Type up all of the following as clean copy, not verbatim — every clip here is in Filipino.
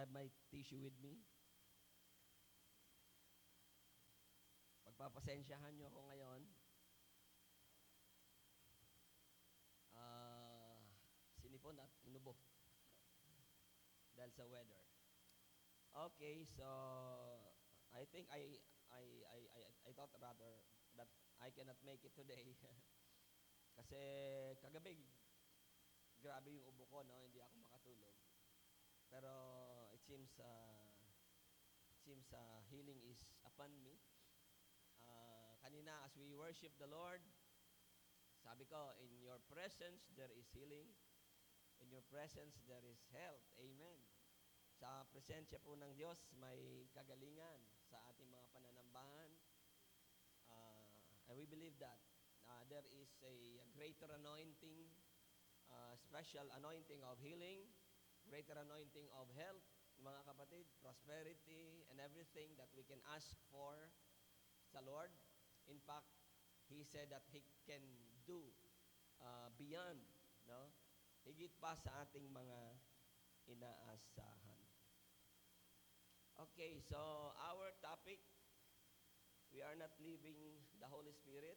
have my tissue with me. Pagpapasensyahan nyo ako ngayon. Sinipon at inubo dahil sa weather. Okay, so I think I thought rather that I cannot make it today. Kasi kagabi grabe yung ubo ko, no? Hindi ako makatulog. Pero it seems healing is upon me. Kanina as we worship the Lord, sabi ko, in your presence there is healing. In your presence there is health. Amen. Sa presensya po ng Diyos, may kagalingan sa ating mga pananambahan. And we believe that there is a greater anointing, special anointing of healing, greater anointing of health, mga kapatid, prosperity, and everything that we can ask for sa Lord. In fact, He said that He can do beyond, no? Higit pa sa ating mga inaasahan. Okay, so our topic, we are not leaving the Holy Spirit.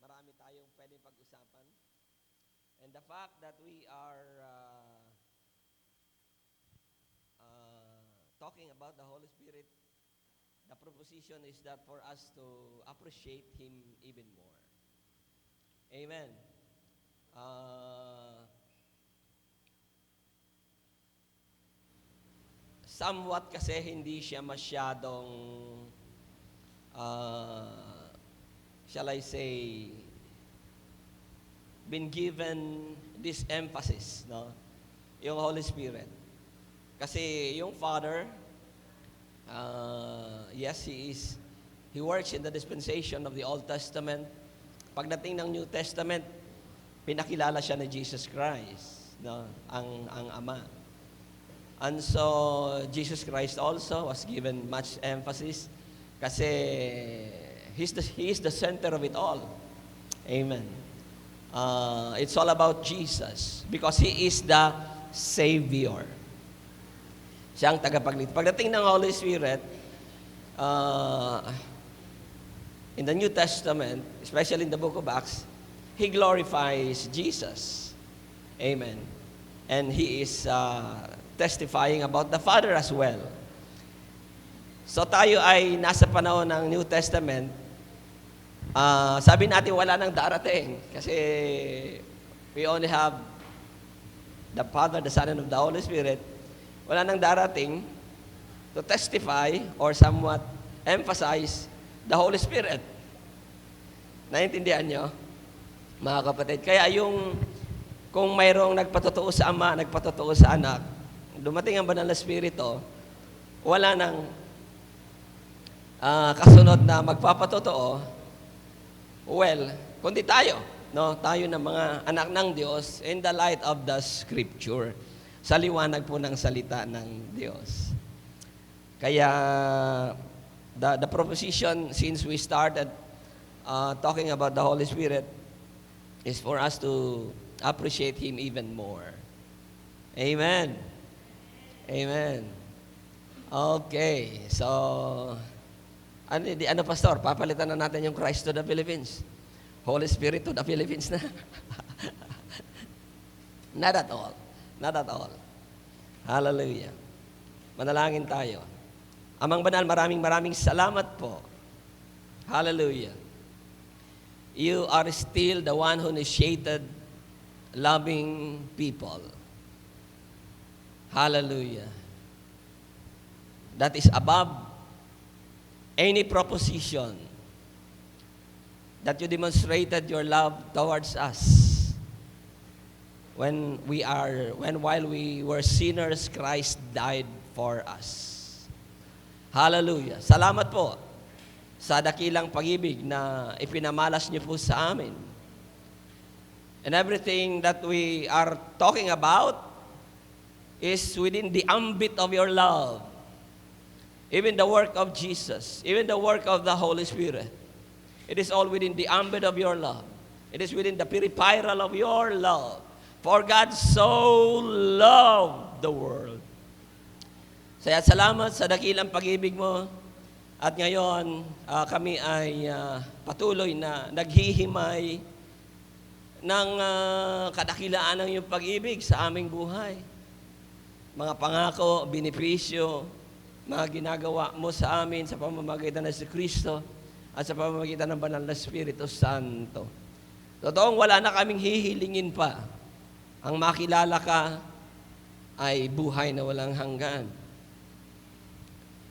Marami tayong pwedeng pag-usapan. And the fact that we are talking about the Holy Spirit, the proposition is that for us to appreciate Him even more. Amen. Somewhat kasi hindi siya masyadong shall I say, been given this emphasis, no? Yung Holy Spirit. Kasi yung Father, yes, He works in the dispensation of the Old Testament. Pagdating ng New Testament, pinakilala siya ni Jesus Christ, no? Ang Ama. And so, Jesus Christ also was given much emphasis kasi He is the center of it all. Amen. It's all about Jesus because He is the Savior. Siya ang tagapagligtas. Pagdating ng Holy Spirit, in the New Testament, especially in the book of Acts, He glorifies Jesus. Amen. And He is testifying about the Father as well. So tayo ay nasa panahon ng New Testament. Sabi natin wala nang darating kasi we only have the Father, the Son, and the Holy Spirit. Wala nang darating to testify or somewhat emphasize the Holy Spirit. Naintindihan nyo, mga kapatid? Kaya kung mayroong nagpatotoo sa Ama, nagpatotoo sa Anak, dumating ang Banal na Espiritu, wala nang kasunod na magpapatotoo, well, kundi tayo, no? Tayo na mga anak ng Diyos in the light of the Scripture, sa liwanag po ng salita ng Diyos. Kaya, the proposition, since we started talking about the Holy Spirit, is for us to appreciate Him even more. Amen. Amen. Okay, so, ano pastor, papalitan na natin yung Christ to the Philippines. Holy Spirit to the Philippines na. Not at all. Not at all. Hallelujah. Manalangin tayo. Amang Banal, maraming salamat po. Hallelujah. You are still the one who initiated loving people. Hallelujah. That is above any proposition that you demonstrated your love towards us. While we were sinners, Christ died for us. Hallelujah. Salamat po sa dakilang pag-ibig na ipinamalas niyo po sa amin. And everything that we are talking about is within the ambit of your love. Even the work of Jesus, even the work of the Holy Spirit, it is all within the ambit of your love. It is within the peripheral of your love. For God so loved the world Kaya salamat sa dakilang pag-ibig mo. At ngayon, kami ay patuloy na naghihimay ng kadakilaan ng iyong pag-ibig sa aming buhay. Mga pangako, benepisyo, mga ginagawa mo sa amin sa pamamagitan ng si Kristo at sa pamamagitan ng Banal na Espiritu Santo. Totoong wala na kaming hihilingin pa. Ang makilala ka ay buhay na walang hanggan.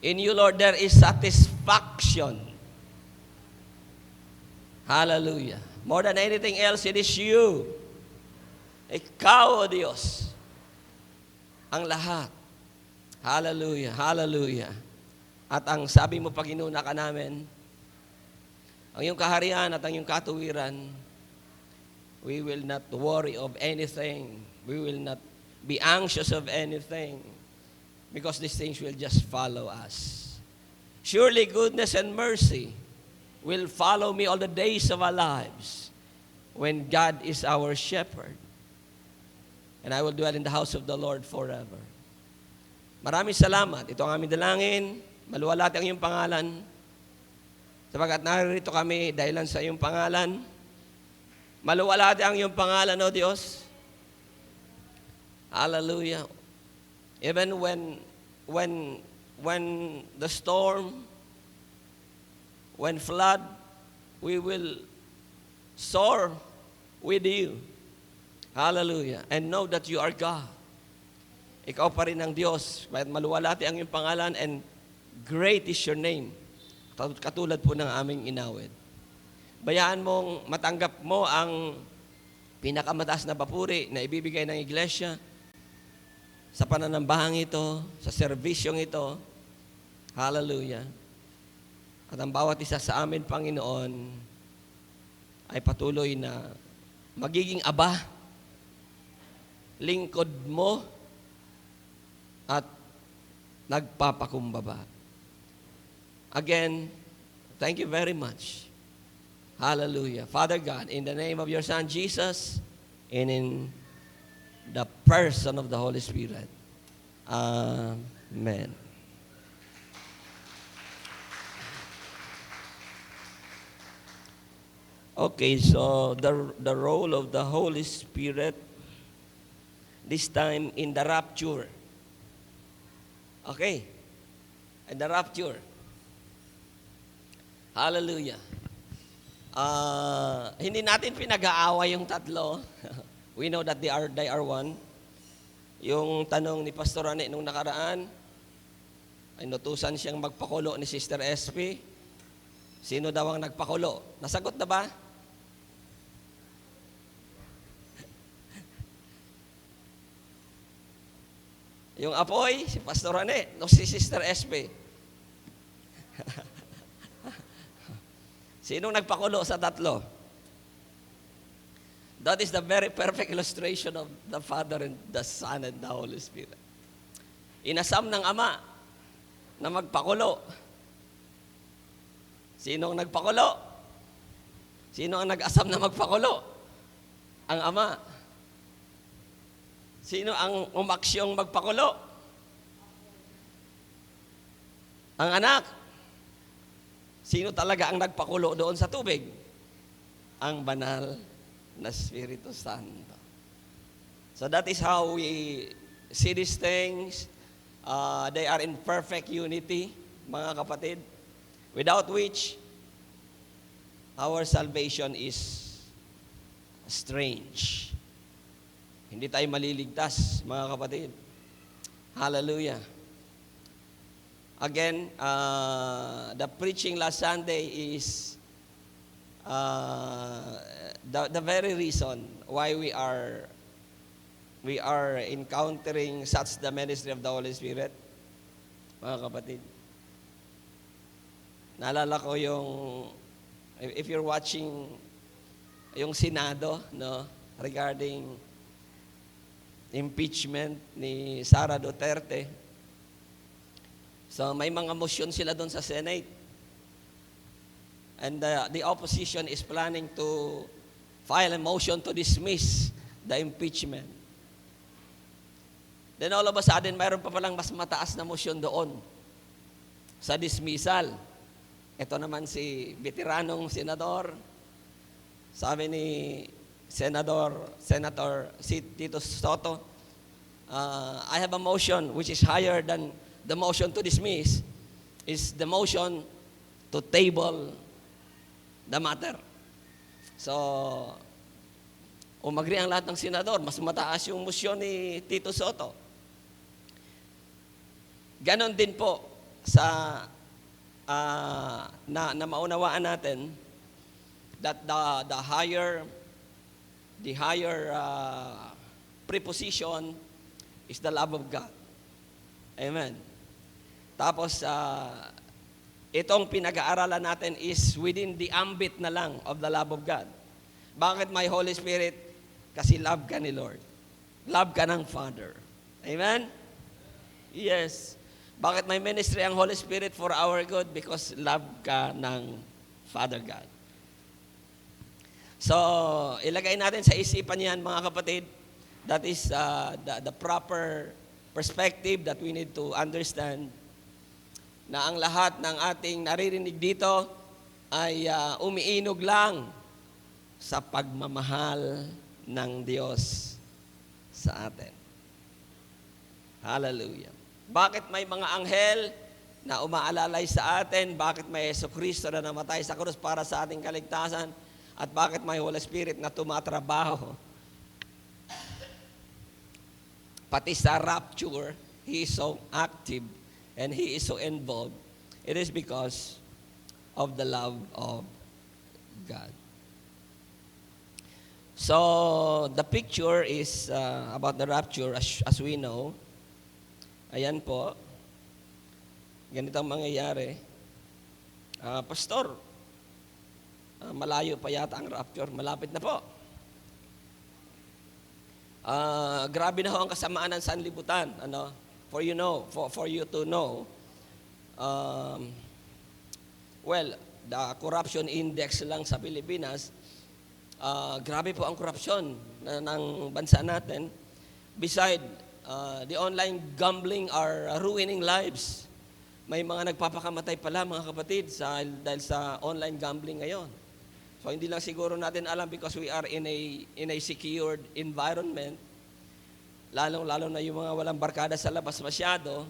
In you, Lord, there is satisfaction. Hallelujah. More than anything else, it is you. Ikaw, O Diyos, ang lahat. Hallelujah, hallelujah. At ang sabi mo, Panginoon, ka namin, ang iyong kaharian at ang iyong katuwiran, we will not worry of anything. We will not be anxious of anything because these things will just follow us. Surely goodness and mercy will follow me all the days of our lives when God is our shepherd. And I will dwell in the house of the Lord forever. Maraming salamat. Ito ang aming dalangin. Maluwalhati ang iyong pangalan. Sapagkat narito kami dahilan sa iyong pangalan. Maluwalhati ang iyong pangalan, O Diyos. Hallelujah. Even when the storm, when flood, we will soar with you. Hallelujah. And know that you are God. Ikaw pa rin ang Diyos. Maluwalhati ang iyong pangalan and great is your name. Katulad po ng aming inawit. Bayaan mong matanggap mo ang pinakamataas na papuri na ibibigay ng iglesia sa pananambahang ito, sa serbisyong ito. Hallelujah. At ang bawat isa sa amin, Panginoon, ay patuloy na magiging aba, lingkod mo, at nagpapakumbaba. Again, thank you very much. Hallelujah. Father God, in the name of your Son Jesus, and in the person of the Holy Spirit. Amen. Okay, so the role of the Holy Spirit, this time in the rapture. Okay, in the rapture. Hallelujah. Hindi natin pinag-aaway yung tatlo. We know that they are one. Yung tanong ni Pastor Rene nung nakaraan, ay nutusan siyang magpakulo ni Sister SP. Sino daw ang nagpakulo? Nasagot na ba? Yung apoy, si Pastor Rene, no si Sister SP. Sinong nagpakulo sa tatlo? That is the very perfect illustration of the Father and the Son and the Holy Spirit. Inasam ng Ama na magpakulo. Sinong nagpakulo? Sino ang nag-asam na magpakulo? Ang Ama. Sino ang umaksyong magpakulo? Ang anak. Sino talaga ang nagpakulo doon sa tubig? Ang banal na Espiritu Santo. So that is how we see these things. They are in perfect unity, mga kapatid, without which our salvation is strange. Hindi tayo maliligtas, mga kapatid. Hallelujah. Again, the preaching last Sunday is the very reason why we are encountering such the ministry of the Holy Spirit, mga kapatid. Naalala ko yung, if you're watching yung Senado, no, regarding impeachment ni Sara Duterte. So may mga motion sila doon sa Senate. And the opposition is planning to file a motion to dismiss the impeachment. Then all of a sudden, mayroon pa palang mas mataas na motion doon sa dismissal. Ito naman si veteranong senador. Sabi ni Senator si Tito Soto, I have a motion which is higher than the motion to dismiss, is the motion to table the matter. So, umagri ang lahat ng senador, mas mataas yung motion ni Tito Soto. Ganon din po sa na maunawaan natin that the higher preposition is the love of God. Amen. Tapos itong pinag-aaralan natin is within the ambit na lang of the love of God. Bakit may Holy Spirit? Kasi love ka ni Lord. Love ka ng Father. Amen? Yes. Bakit may ministry ang Holy Spirit for our good? Because love ka ng Father God. So, ilagay natin sa isipan yan, mga kapatid. That is the proper perspective that we need to understand na ang lahat ng ating naririnig dito ay umiinog lang sa pagmamahal ng Diyos sa atin. Hallelujah. Bakit may mga anghel na umaalalay sa atin? Bakit may Jesucristo na namatay sa krus para sa ating kaligtasan? At bakit may Holy Spirit na tumatrabaho? Pati sa rapture, He is so active and He is so involved. It is because of the love of God. So, the picture is about the rapture as we know. Ayan po. Ganito ang mangyayari. Pastor, malayo pa yata ang rapture. Malapit na po. Grabe na ho ang kasamaan ng sanlibutan. Ano? For you to know. The corruption index lang sa Pilipinas, grabe po ang korupsyon ng bansa natin. Beside, the online gambling are ruining lives. May mga nagpapakamatay pala, mga kapatid, dahil sa online gambling ngayon. So hindi lang siguro natin alam because we are in a secured environment. Lalong-lalo na yung mga walang barkada sa labas masyado,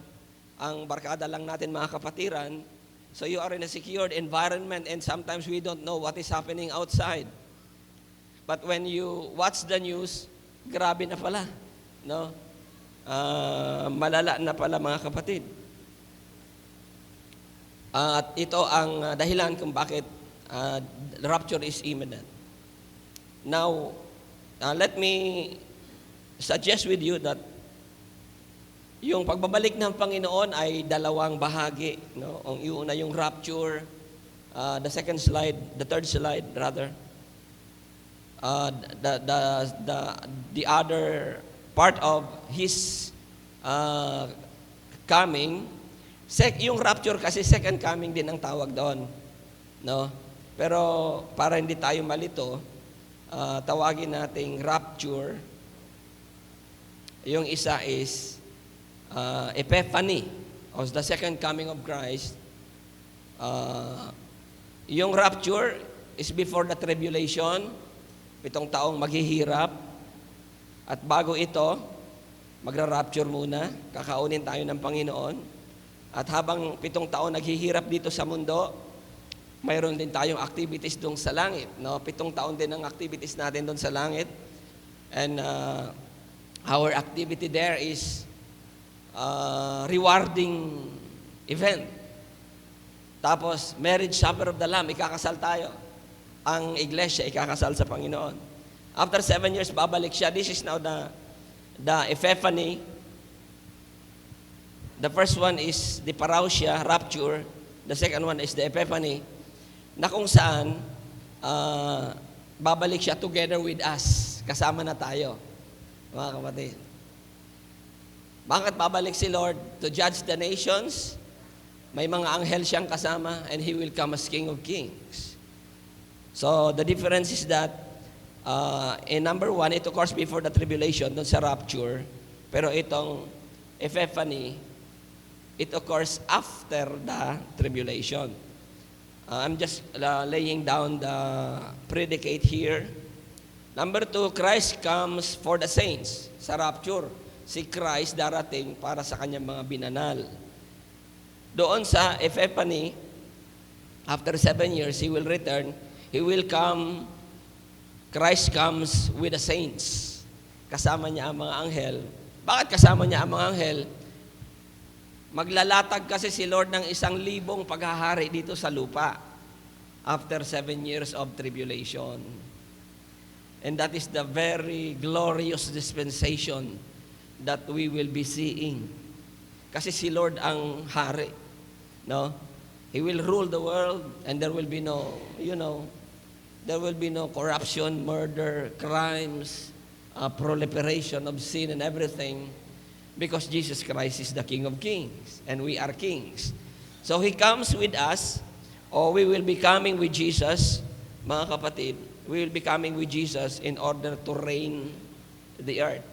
ang barkada lang natin mga kapatiran. So you are in a secured environment and sometimes we don't know what is happening outside. But when you watch the news, grabe na pala, no? Malala na pala, mga kapatid. At ito ang dahilan kung bakit the rapture is imminent. Now, let me suggest with you that yung pagbabalik ng Panginoon ay dalawang bahagi. No? Ang iuna yung rapture, the third slide rather. The other part of His coming, yung rapture kasi second coming din ang tawag doon. No? Pero para hindi tayo malito, tawagin nating rapture. Yung isa is Epiphany, or the second coming of Christ. Yung rapture is before the tribulation, 7 taong maghihirap. At bago ito, magra-rapture muna, kakaunin tayo ng Panginoon. At habang 7 taon naghihirap dito sa mundo, mayroon din tayong activities doon sa langit. No? 7 taon din ang activities natin doon sa langit. And our activity there is rewarding event. Tapos, marriage supper of the Lamb, ikakasal tayo. Ang iglesia, ikakasal sa Panginoon. After 7 years, babalik siya. This is now the Epiphany. The first one is the parousia, rapture. The second one is the Epiphany, na kung saan babalik siya together with us. Kasama na tayo, mga kapatid. Bakit babalik si Lord? To judge the nations. May mga anghel siyang kasama and He will come as King of Kings. So, the difference is that in number 1, it occurs before the tribulation, dun sa rapture. Pero itong Epiphany, it occurs after the tribulation. I'm just laying down the predicate here. Number 2, Christ comes for the saints. Sa rapture, si Christ darating para sa kanyang mga binanal. Doon sa Epiphany, after 7 years, He will return. He will come, Christ comes with the saints. Kasama niya ang mga anghel. Bakit kasama niya ang mga anghel? Maglalatag kasi si Lord ng 1,000 paghahari dito sa lupa after 7 years of tribulation. And that is the very glorious dispensation that we will be seeing. Kasi si Lord ang hari. No? He will rule the world and there will be no, there will be no corruption, murder, crimes, proliferation of sin and everything, because Jesus Christ is the King of Kings and we are kings. So He comes with us, or we will be coming with Jesus, mga kapatid, we will be coming with Jesus in order to reign the earth.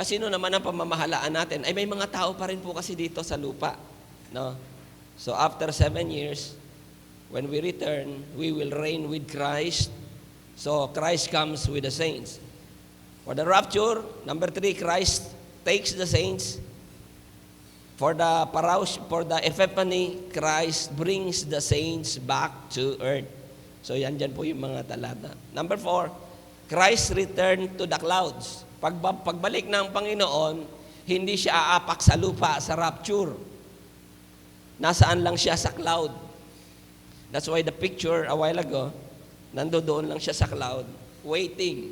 Sino naman ang pamamahalaan natin? Ay may mga tao pa rin po kasi dito sa lupa. No? So after 7 years, when we return, we will reign with Christ. So Christ comes with the saints. For the rapture, number 3, Christ takes the saints. For the Epiphany, Christ brings the saints back to earth. So yan dyan po yung mga talata. Number 4, Christ returned to the clouds. Pagbalik ng Panginoon, hindi siya aapak sa lupa sa rapture. Nasaan lang siya sa cloud. That's why the picture a while ago, nandoon lang siya sa cloud, waiting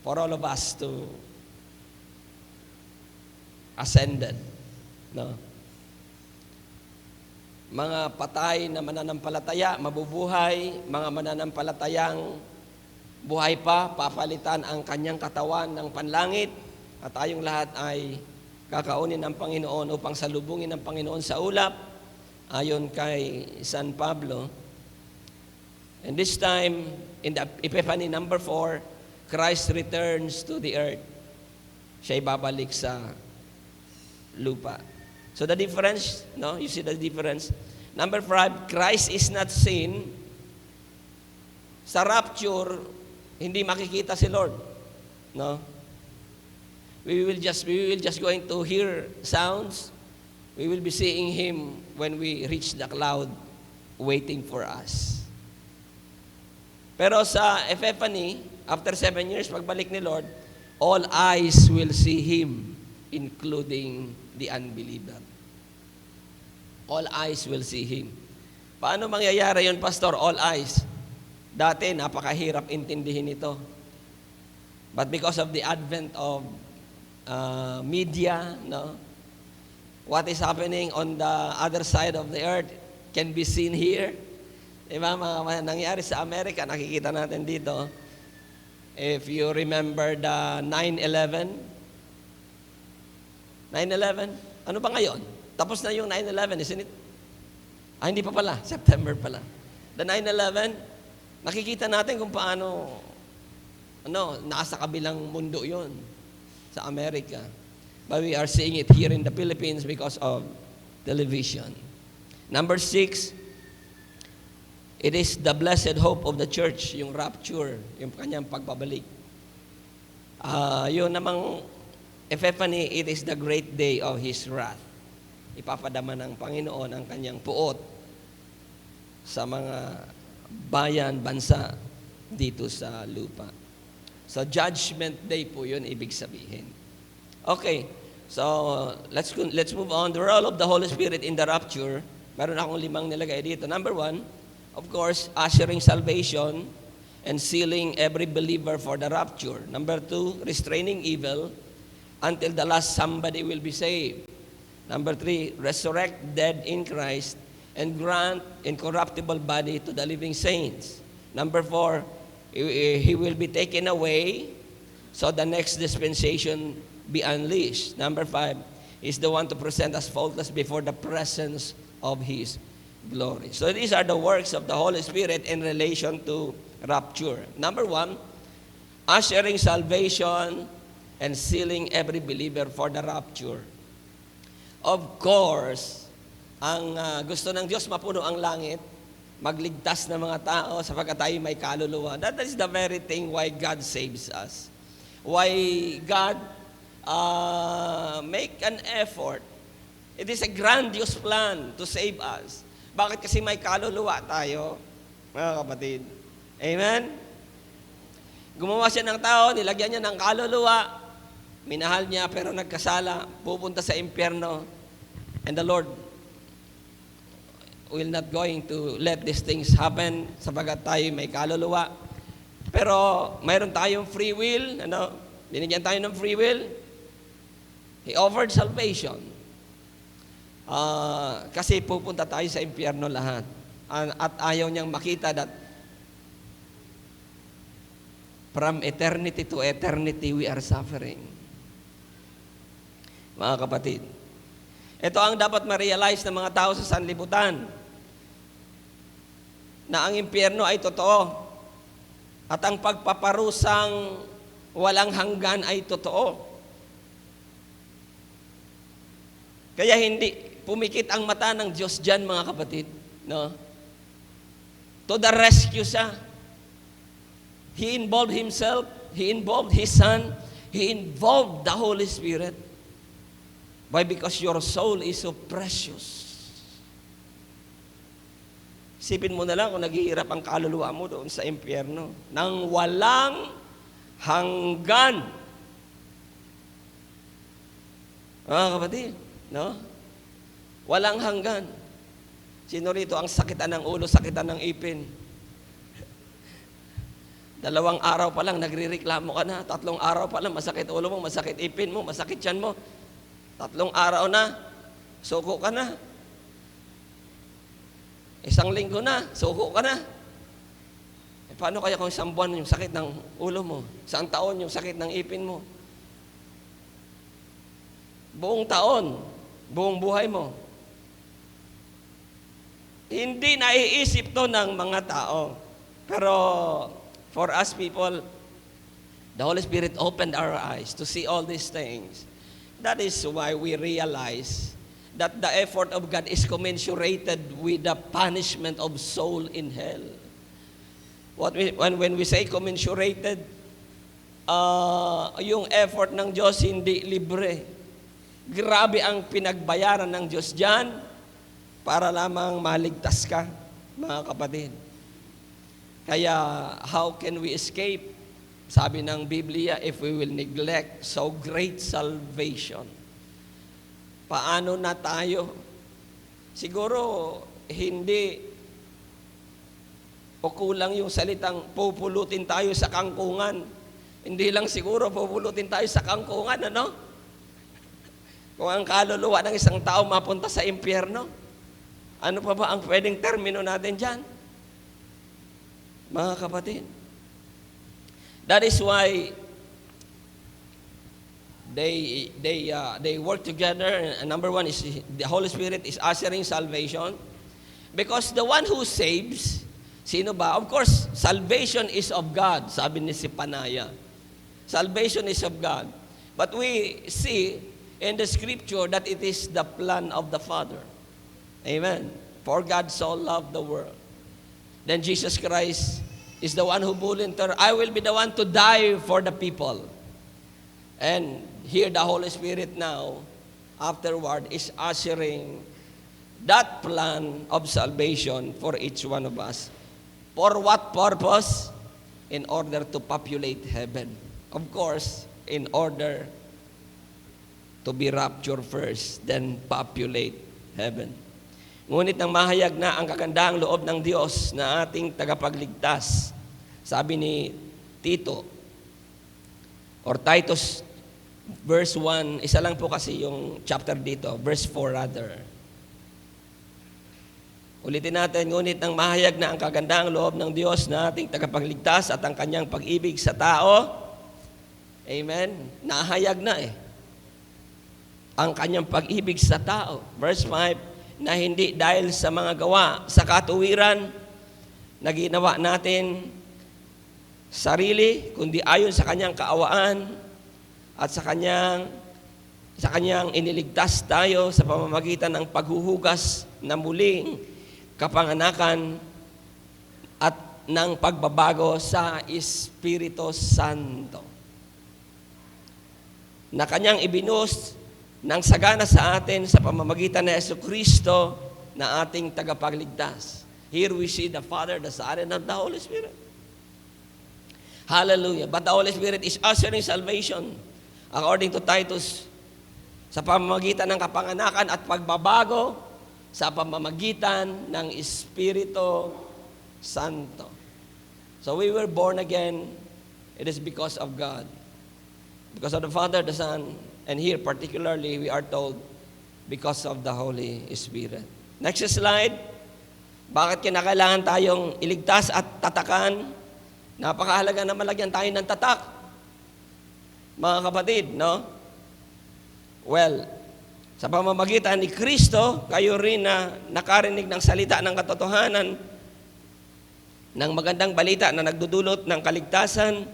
for all of us to ascended. No? Mga patay na mananampalataya, mabubuhay, mga mananampalatayang buhay pa, papalitan ang kanyang katawan ng panlangit, at tayong lahat ay kakaunin ng Panginoon upang salubungin ng Panginoon sa ulap, ayon kay San Pablo. And this time, in the Epiphany number 4, Christ returns to the earth. Siya'y babalik sa lupa. So the difference, no? You see the difference? Number 5, Christ is not seen. Sa rapture, hindi makikita si Lord. No? We will just going to hear sounds. We will be seeing Him when we reach the cloud waiting for us. Pero sa Epiphany, after 7 years, pagbalik ni Lord, all eyes will see Him, including the unbeliever. All eyes will see Him. Paano mangyayari yun, Pastor? All eyes. Dati, napakahirap intindihin ito. But because of the advent of media, no, what is happening on the other side of the earth can be seen here. Diba, mga nangyari sa Amerika, nakikita natin dito. If you remember the 9/11, 9/11? Ano ba ngayon? Tapos na yung 9/11, isn't it? Hindi pa pala. September pala. The 9/11, nakikita natin kung paano, nasa kabilang mundo yun sa Amerika. But we are seeing it here in the Philippines because of television. Number 6, it is the blessed hope of the church, yung rapture, yung kanyang pagpabalik. Yun namang Epiphany, it is the great day of His wrath. Ipapadama ng Panginoon ang kanyang puot sa mga bayan, bansa dito sa lupa. So judgment day po yun ibig sabihin. Okay, so let's move on. The role of the Holy Spirit in the rapture. Meron akong 5 nilagay dito. Number 1, of course, ushering salvation and sealing every believer for the rapture. Number 2, restraining evil until the last somebody will be saved. Number 3, resurrect dead in Christ and grant incorruptible body to the living saints. Number 4, He will be taken away so the next dispensation be unleashed. Number 5, is the one to present us faultless before the presence of His glory. So these are the works of the Holy Spirit in relation to rapture. Number 1, ushering salvation and sealing every believer for the rapture. Of course, ang gusto ng Diyos mapuno ang langit, magligtas ng mga tao sapagkat tayo may kaluluwa. That is the very thing why God saves us. Why God make an effort. It is a grandiose plan to save us. Bakit? Kasi may kaluluwa tayo, mga kapatid. Amen? Gumawa siya ng tao, nilagyan niya ng kaluluwa, minahal niya pero nagkasala, pupunta sa impyerno, and the Lord will not going to let these things happen sapagat tayo may kaluluwa. Pero mayroon tayong free will, binigyan tayo ng free will. He offered salvation. Kasi pupunta tayo sa impyerno lahat. At ayaw niyang makita that from eternity to eternity we are suffering. Mga kapatid, ito ang dapat ma-realize ng mga tao sa sanlibutan, na ang impyerno ay totoo at ang pagpaparusang walang hanggan ay totoo. Kaya hindi pumikit ang mata ng Diyos dyan, mga kapatid. No? To the rescue siya. He involved himself, He involved His Son, He involved the Holy Spirit. Why? Because your soul is so precious. Isipin mo na lang kung naghihirap ang kaluluwa mo doon sa impyerno nang walang hanggan. Mga kapatid, no? Walang hanggan. Sino rito ang sakitan ng ulo, sakitan ng ipin? 2 araw pa lang, nagrireklamo ka na. 3 araw pa lang, masakit ulo mo, masakit ipin mo, masakit tiyan mo. 3 araw na, suko ka na. 1 linggo na, suko ka na. Paano kaya kung 1 buwan yung sakit ng ulo mo? 1 taon yung sakit ng ipin mo? Buong taon, buong buhay mo. Hindi naiisip to ng mga tao. Pero for us people, the Holy Spirit opened our eyes to see all these things. That is why we realize that the effort of God is commensurated with the punishment of soul in hell. When we say commensurated, yung effort ng Diyos hindi libre. Grabe ang pinagbayaran ng Diyos dyan para lamang maligtas ka, mga kapatid. Kaya, how can we escape? Sabi ng Biblia, if we will neglect so great salvation. Paano na tayo? Siguro, hindi o kulang yung salitang pupulutin tayo sa kangkungan. Hindi lang siguro pupulutin tayo sa kangkungan, ano? Kung ang kaluluwa ng isang tao mapunta sa impyerno, ano pa ba ang pwedeng termino natin dyan? Mga kapatid. That is why they work together. And number one is the Holy Spirit is ushering salvation. Because the one who saves, sino ba? Of course, salvation is of God, sabi ni si Panaya. Salvation is of God. But we see in the scripture that it is the plan of the Father. Amen. For God so loved the world. Then Jesus Christ is the one who volunteered, I will be the one to die for the people. And here the Holy Spirit now, afterward, is ushering that plan of salvation for each one of us. For what purpose? In order to populate heaven. Of course, in order to be raptured first, then populate heaven. Ngunit nang mahayag na ang kagandahang loob ng Diyos na ating tagapagligtas, sabi ni Tito, or Titus, verse 1, isa lang po kasi yung chapter dito, verse 4 rather. Ulitin natin, ngunit nang mahayag na ang kagandahang loob ng Diyos na ating tagapagligtas at ang kanyang pag-ibig sa tao, amen, nahayag na ang kanyang pag-ibig sa tao. Verse 5, na hindi dahil sa mga gawa sa katuwiran na ginawa natin sarili, kundi ayon sa kanyang kaawaan, at sa kanyang iniligtas tayo sa pamamagitan ng paghuhugas na muling kapanganakan at ng pagbabago sa Espiritu Santo na kanyang ibinuhos ng sagana sa atin sa pamamagitan ng Jesucristo na ating tagapagligtas. Here we see the Father, the Son, and the Holy Spirit. Hallelujah. But the Holy Spirit is ushering salvation according to Titus sa pamamagitan ng kapanganakan at pagbabago sa pamamagitan ng Espiritu Santo. So we were born again. It is because of God. Because of the Father, the Son, and here particularly we are told because of the Holy Spirit. Next slide. Bakit kinakailangan tayong iligtas at tatakan? Napakahalaga na malagyan tayo ng tatak. Mga kapatid, no? Well, sa pamamagitan ni Kristo, kayo rin na nakarinig ng salita ng katotohanan, ng magandang balita na nagdudulot ng kaligtasan.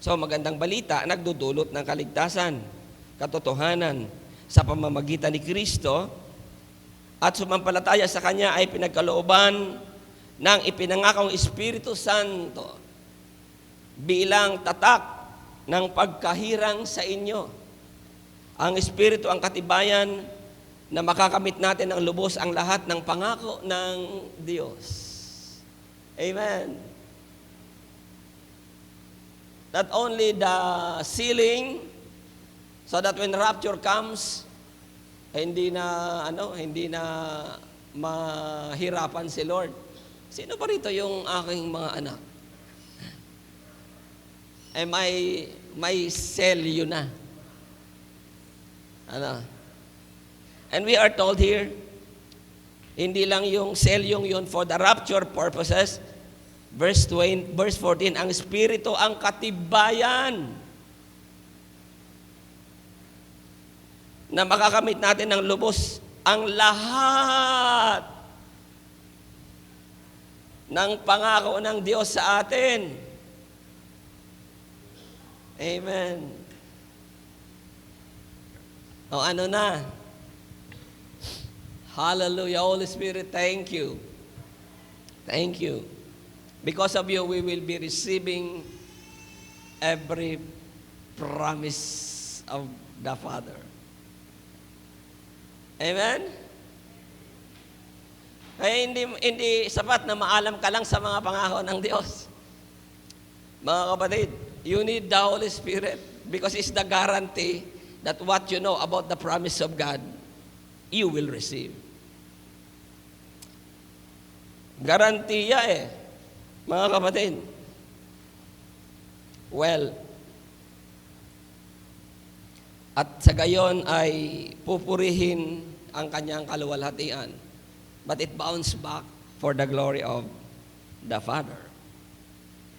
So, magandang balita, nagdudulot ng kaligtasan, katotohanan, sa pamamagitan ni Kristo, at sumampalataya sa Kanya ay pinagkalooban ng ipinangakong Espiritu Santo bilang tatak ng pagkahirang sa inyo. Ang Espiritu ang katibayan na makakamit natin ng lubos ang lahat ng pangako ng Diyos. Amen. Not only the sealing, so that when rapture comes, hindi na mahirapan si Lord. Sino pa rito yung aking mga anak? May selyo na. And we are told here, hindi lang yung selyong yun for the rapture purposes. Verse 14, ang Espiritu ang katibayan na makakamit natin ng lubos ang lahat ng pangako ng Diyos sa atin. Amen. O ano na? Hallelujah. Holy Spirit, thank you. Thank you. Because of you, we will be receiving every promise of the Father. Amen? Ay hindi sapat na maalam ka lang sa mga pangako ng Diyos. Mga kapatid, you need the Holy Spirit because it's the guarantee that what you know about the promise of God, you will receive. Garantiya mga kapatid. Well, at sa gayon ay pupurihin ang kanyang kaluwalhatian. But it bounces back for the glory of the Father.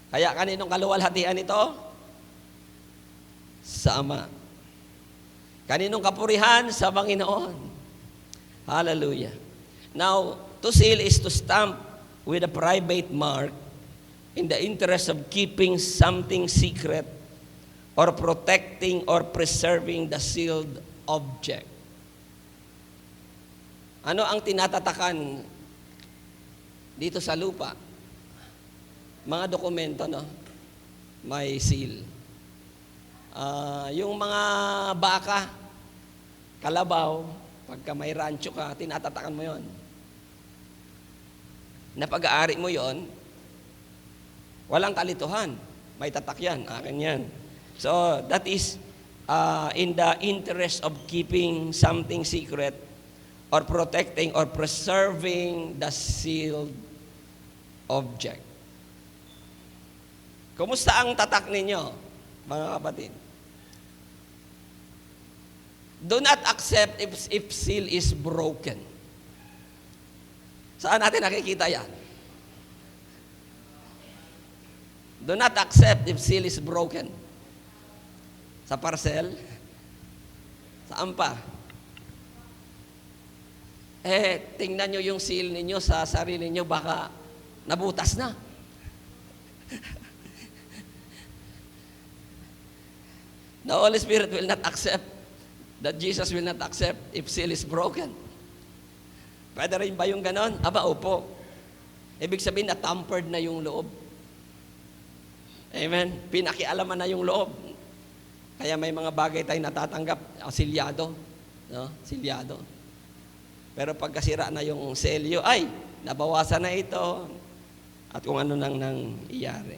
Kaya kaninong kaluwalhatian ito? Sa Ama. Kaninong kapurihan? Sa Panginoon. Hallelujah. Now, to seal is to stamp with a private mark in the interest of keeping something secret or protecting or preserving the sealed object. Ano ang tinatatakan dito sa lupa? Mga dokumento, no? May seal. Yung mga baka, kalabaw, pagka may rancho ka, tinatatakan mo yon. Na pag-aari mo yon, walang kalituhan. May tatak yan, akin yan. So, that is in the interest of keeping something secret or protecting or preserving the sealed object. Kumusta ang tatak ninyo, mga kapatid? Do not accept if seal is broken. Saan natin nakikita yan? Do not accept if seal is broken. Sa parcel? Saan pa? Tingnan nyo yung seal ninyo sa sarili nyo, baka nabutas na. The Holy Spirit will not accept, that Jesus will not accept if seal is broken. Pwede rin ba yung ganon? Aba, opo. Ibig sabihin na tampered na yung loob. Amen? Pinakialaman na yung loob. Kaya may mga bagay tayong natatanggap, silyado. No? Silyado. Pero pagkasira na yung selyo, ay, nabawasan na ito. At kung ano nang iyari.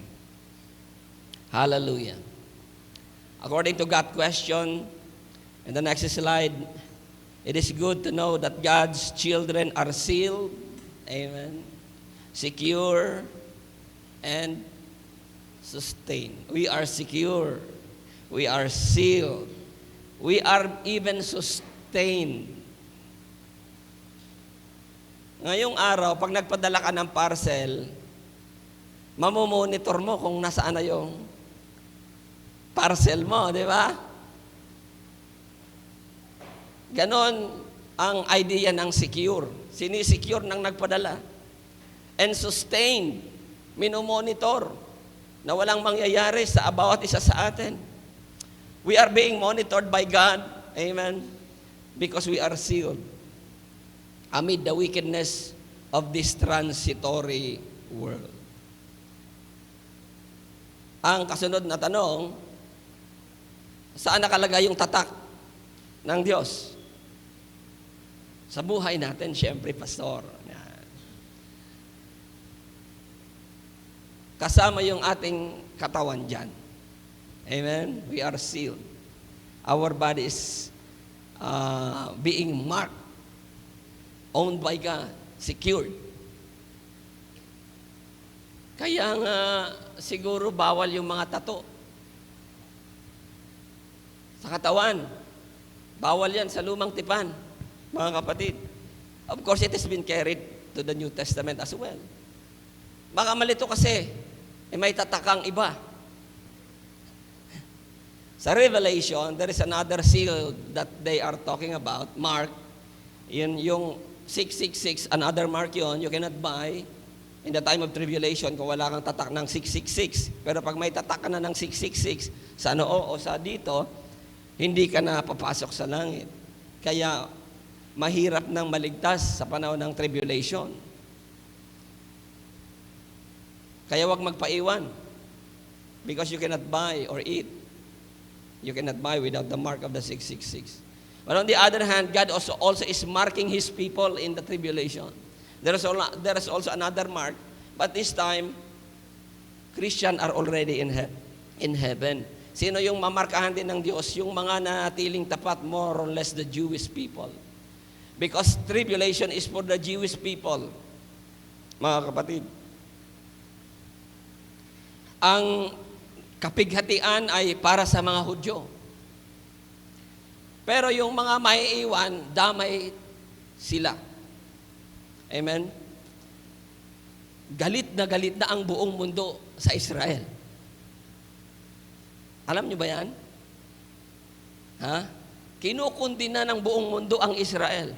Hallelujah. According to God's question, in the next slide, it is good to know that God's children are sealed, amen, secure, and sustained. We are secure. We are sealed. We are even sustained. Ngayong araw, pag nagpadala ka ng parcel, mamomonitor mo kung nasaan na yung parcel mo, di ba? Ganon ang idea ng secure. Sinisecure ng nagpadala. And sustained, minomonitor na walang mangyayari sa bawat isa sa atin. We are being monitored by God, amen, because we are sealed amid the wickedness of this transitory world. Ang kasunod na tanong, saan nakalagay yung tatak ng Diyos? Sa buhay natin, siyempre, Pastor. Kasama yung ating katawan dyan. Amen? We are sealed. Our body is being marked, owned by God, secured. Kaya nga, siguro bawal yung mga tato. Sa katawan, bawal yan sa lumang tipan, mga kapatid. Of course, it has been carried to the New Testament as well. Baka malito kasi, may tatakang iba. Sa Revelation, there is another seal that they are talking about, mark. Yun yung 666, another mark yun, you cannot buy in the time of tribulation kung wala kang tatak ng 666. Pero pag may tatak ka na ng 666, sa noo o sa dito, hindi ka na papasok sa langit. Kaya, mahirap nang maligtas sa panahon ng tribulation. Kaya wag magpaiwan. Because you cannot buy or eat. You cannot buy without the mark of the 666. But on the other hand, God also is marking His people in the tribulation. There is also another mark, but this time, Christians are already in heaven. Sino yung mamarkahan din ng Diyos? Yung mga nanatiling tapat, more or less the Jewish people. Because tribulation is for the Jewish people. Mga kapatid, ang kapighatian ay para sa mga Hudyo. Pero yung mga maiiwan, damay sila. Amen? Galit na ang buong mundo sa Israel. Alam niyo ba yan? Ha? Kinukundi na ng buong mundo ang Israel.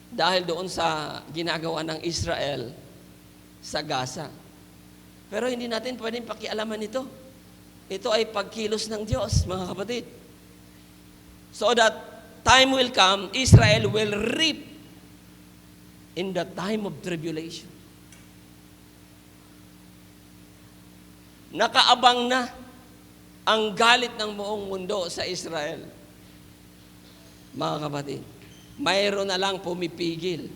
Dahil doon sa ginagawa ng Israel sa Gaza. Pero hindi natin pwedeng pakialaman ito. Ito ay pagkilos ng Diyos, mga kapatid. So that time will come, Israel will reap in the time of tribulation. Nakaabang na ang galit ng buong mundo sa Israel. Mga kapatid, mayroon na lang pumipigil.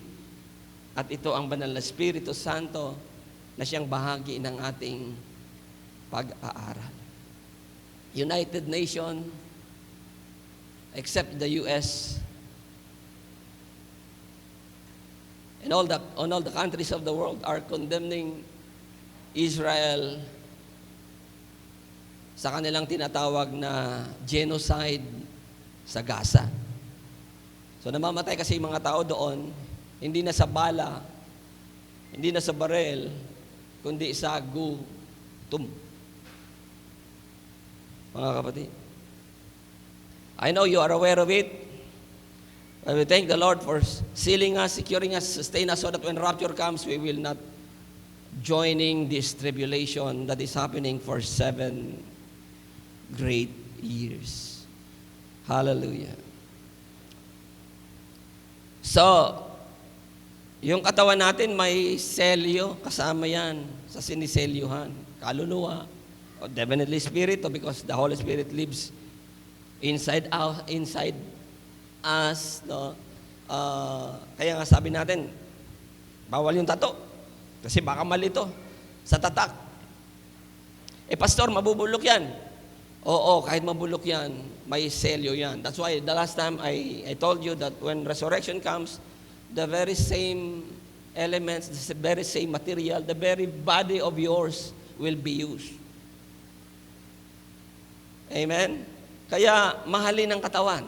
At ito ang banal na Espiritu Santo na siyang bahagi ng ating pag-aaral. United Nations, except the U.S., and all the countries of the world are condemning Israel sa kanilang tinatawag na genocide sa Gaza. So namamatay kasi yung mga tao doon, hindi na sa bala, hindi na sa barel, kundi sa gutom. Mga kapatid, I know you are aware of it. But we thank the Lord for sealing us, securing us, sustaining us so that when rapture comes, we will not joining this tribulation that is happening for 7 great years. Hallelujah. So, yung katawan natin may selyo, kasama yan sa siniselyuhan. Kaluluwa, or definitely spirit, because the Holy Spirit lives inside us. No? Kaya nga sabi natin, bawal yung tato. Kasi baka malito sa tatak. Pastor, mabubulok yan. Oo, kahit mabulok yan, may selyo yan. That's why the last time I told you that when resurrection comes, the very same elements, the very same material, the very body of yours will be used. Amen? Kaya, mahalin ang katawan.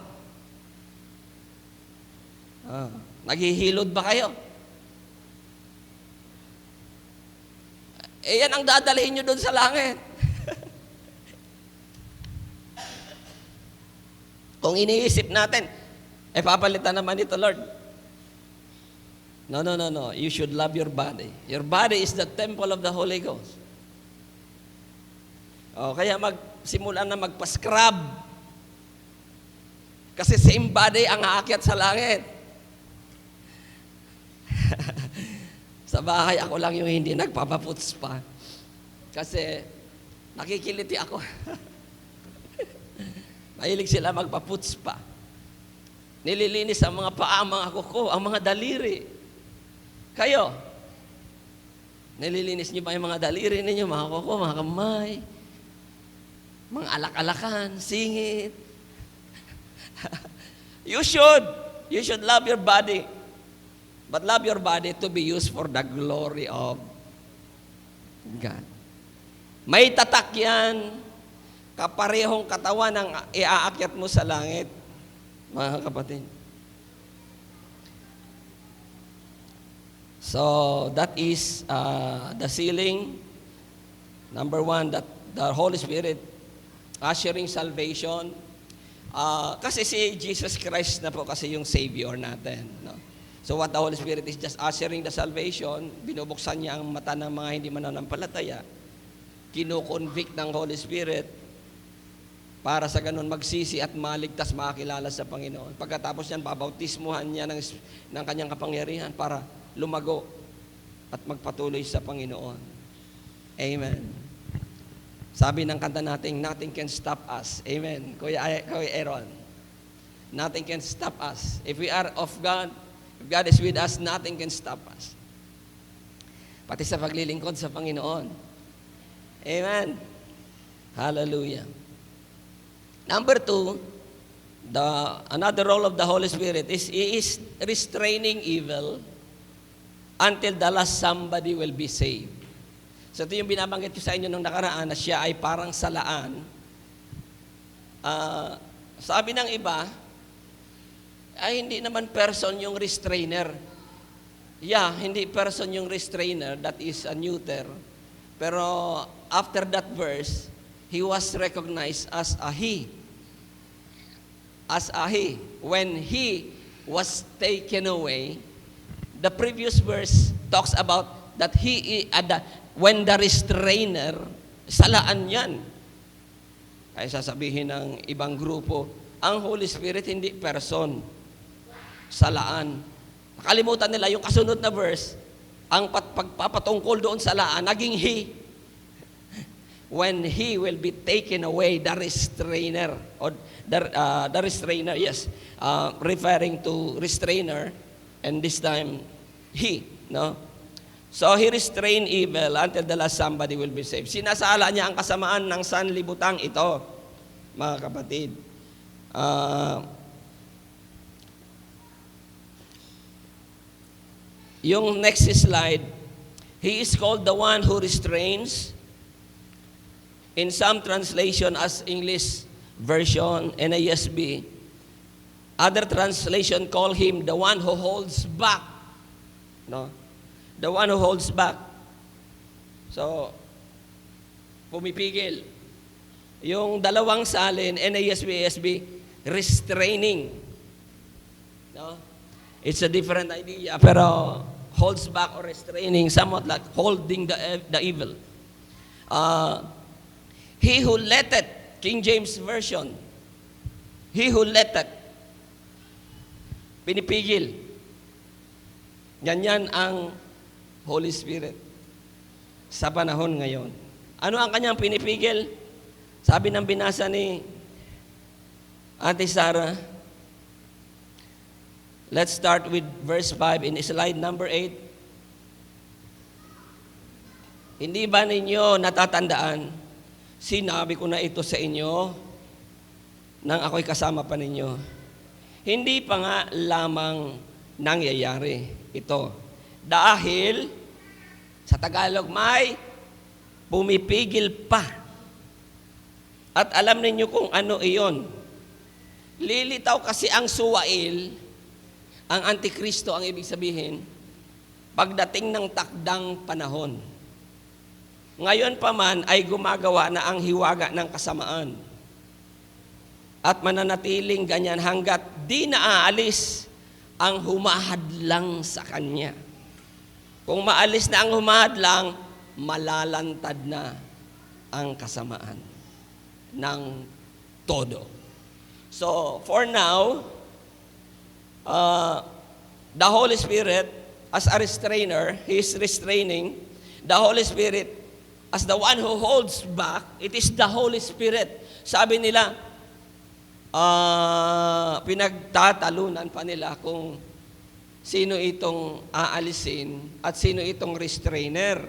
Naghihilod ba kayo? Yan ang dadalhin nyo doon sa langit. Kung iniisip natin, papalitan naman ito, Lord. No. You should love your body. Your body is the temple of the Holy Ghost. Kaya magsimula na magpa-scrub. Kasi same body ang aakyat sa langit. Sa bahay, ako lang yung hindi nagpapaputs pa. Kasi nakikiliti ako. Mahilig sila magpaputs pa. Nililinis ang mga paa, ang mga kuko, ang mga daliri. Kayo, nililinis niyo ba yung mga daliri ninyo, mga kuko, mga kamay, mga alak-alakan, singit. You should love your body. But love your body to be used for the glory of God. May tatak yan, kaparehong katawan ang iaakyat mo sa langit, mga kapatid. So, that is the sealing. Number 1, that the Holy Spirit ushering salvation. Kasi si Jesus Christ na po kasi yung Savior natin. No? So, what the Holy Spirit is just ushering the salvation, binubuksan niya ang mata ng mga hindi mananampalataya, kino-convict ng Holy Spirit, para sa ganun magsisi at maligtas, makakilala sa Panginoon. Pagkatapos niyan, babautismuhan niya ng kanyang kapangyarihan para lumago at magpatuloy sa Panginoon. Amen. Sabi ng kanta natin, nothing can stop us. Amen. Kuya Aaron. Nothing can stop us. If we are of God, if God is with us, nothing can stop us. Pati sa paglilingkod sa Panginoon. Amen. Hallelujah. Number 2, another role of the Holy Spirit is He is restraining evil until the last somebody will be saved. So ito yung binabanggit ko sa inyo nung nakaraan na siya ay parang salaan. Sabi ng iba, ay hindi naman person yung restrainer. Hindi person yung restrainer, that is a neuter. Pero after that verse, he was recognized as a he. As a he. When he was taken away, the previous verse talks about that when the restrainer, salaan yan. Ay sasabihin ng ibang grupo, ang Holy Spirit hindi person, salaan. Nakalimutan nila yung kasunod na verse, ang pagpapatungkol doon sa laan, naging he. When he will be taken away, the restrainer, or the restrainer, yes, referring to restrainer, and this time, he, no? So, he restrained evil until the last somebody will be saved. Sinasala niya ang kasamaan ng sanlibutang ito, mga kapatid. Yung next slide, he is called the one who restrains. In some translation as English version, NASB, other translation call him the one who holds back. No? The one who holds back. So, pumipigil. Yung dalawang salin, NASB, ASB, restraining. No? It's a different idea, pero holds back or restraining, somewhat like holding the evil. He who letteth, King James Version, he who letteth, pinipigil. Ganyan ang Holy Spirit sa panahon ngayon. Ano ang kanyang pinipigil? Sabi ng binasa ni Ate Sarah, let's start with verse 5 in slide number 8. Hindi ba ninyo natatandaan, sinabi ko na ito sa inyo nang ako'y kasama pa ninyo. Hindi pa nga lamang nangyayari ito. Dahil, sa Tagalog, may pumipigil pa. At alam ninyo kung ano iyon. Lilitaw kasi ang suwail, ang Antikristo ang ibig sabihin, pagdating ng takdang panahon. Ngayon pa man ay gumagawa na ang hiwaga ng kasamaan. At mananatiling ganyan hanggat di naaalis ang humahadlang sa Kanya. Kung maalis na ang humahadlang, malalantad na ang kasamaan ng todo. So, for now, the Holy Spirit, as a restrainer, He is restraining. The Holy Spirit, as the one who holds back, it is the Holy Spirit. Sabi nila, pinagtatalunan pa nila kung sino itong aalisin at sino itong restrainer.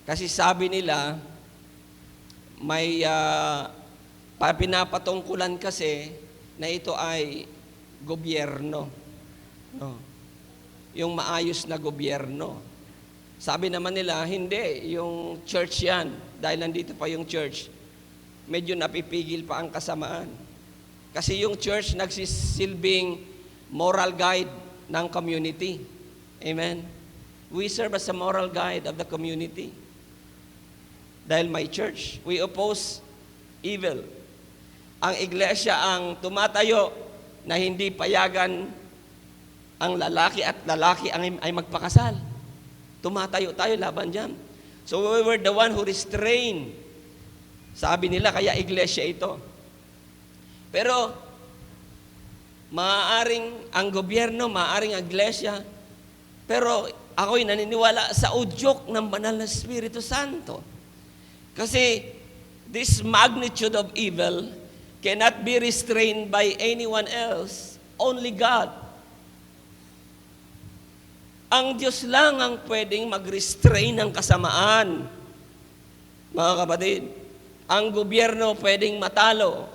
Kasi sabi nila, may pinapatungkulan kasi na ito ay gobyerno. No? Yung maayos na gobyerno. Sabi naman nila, hindi, yung church yan. Dahil nandito pa yung church, medyo napipigil pa ang kasamaan. Kasi yung church nagsisilbing moral guide ng community. Amen? We serve as a moral guide of the community. Dahil may church, we oppose evil. Ang iglesia ang tumatayo na hindi payagan ang lalaki at lalaki ay magpakasal. Tumatayo tayo laban dyan. So we were the one who restrained. Sabi nila, kaya iglesia ito. Pero, maaaring ang gobyerno, maaaring ang iglesia, pero ako'y naniniwala sa udyok ng banal na Espiritu Santo. Kasi, this magnitude of evil cannot be restrained by anyone else, only God. Ang Diyos lang ang pwedeng mag-restrain ng kasamaan. Mga kapatid, ang gobyerno pwedeng matalo.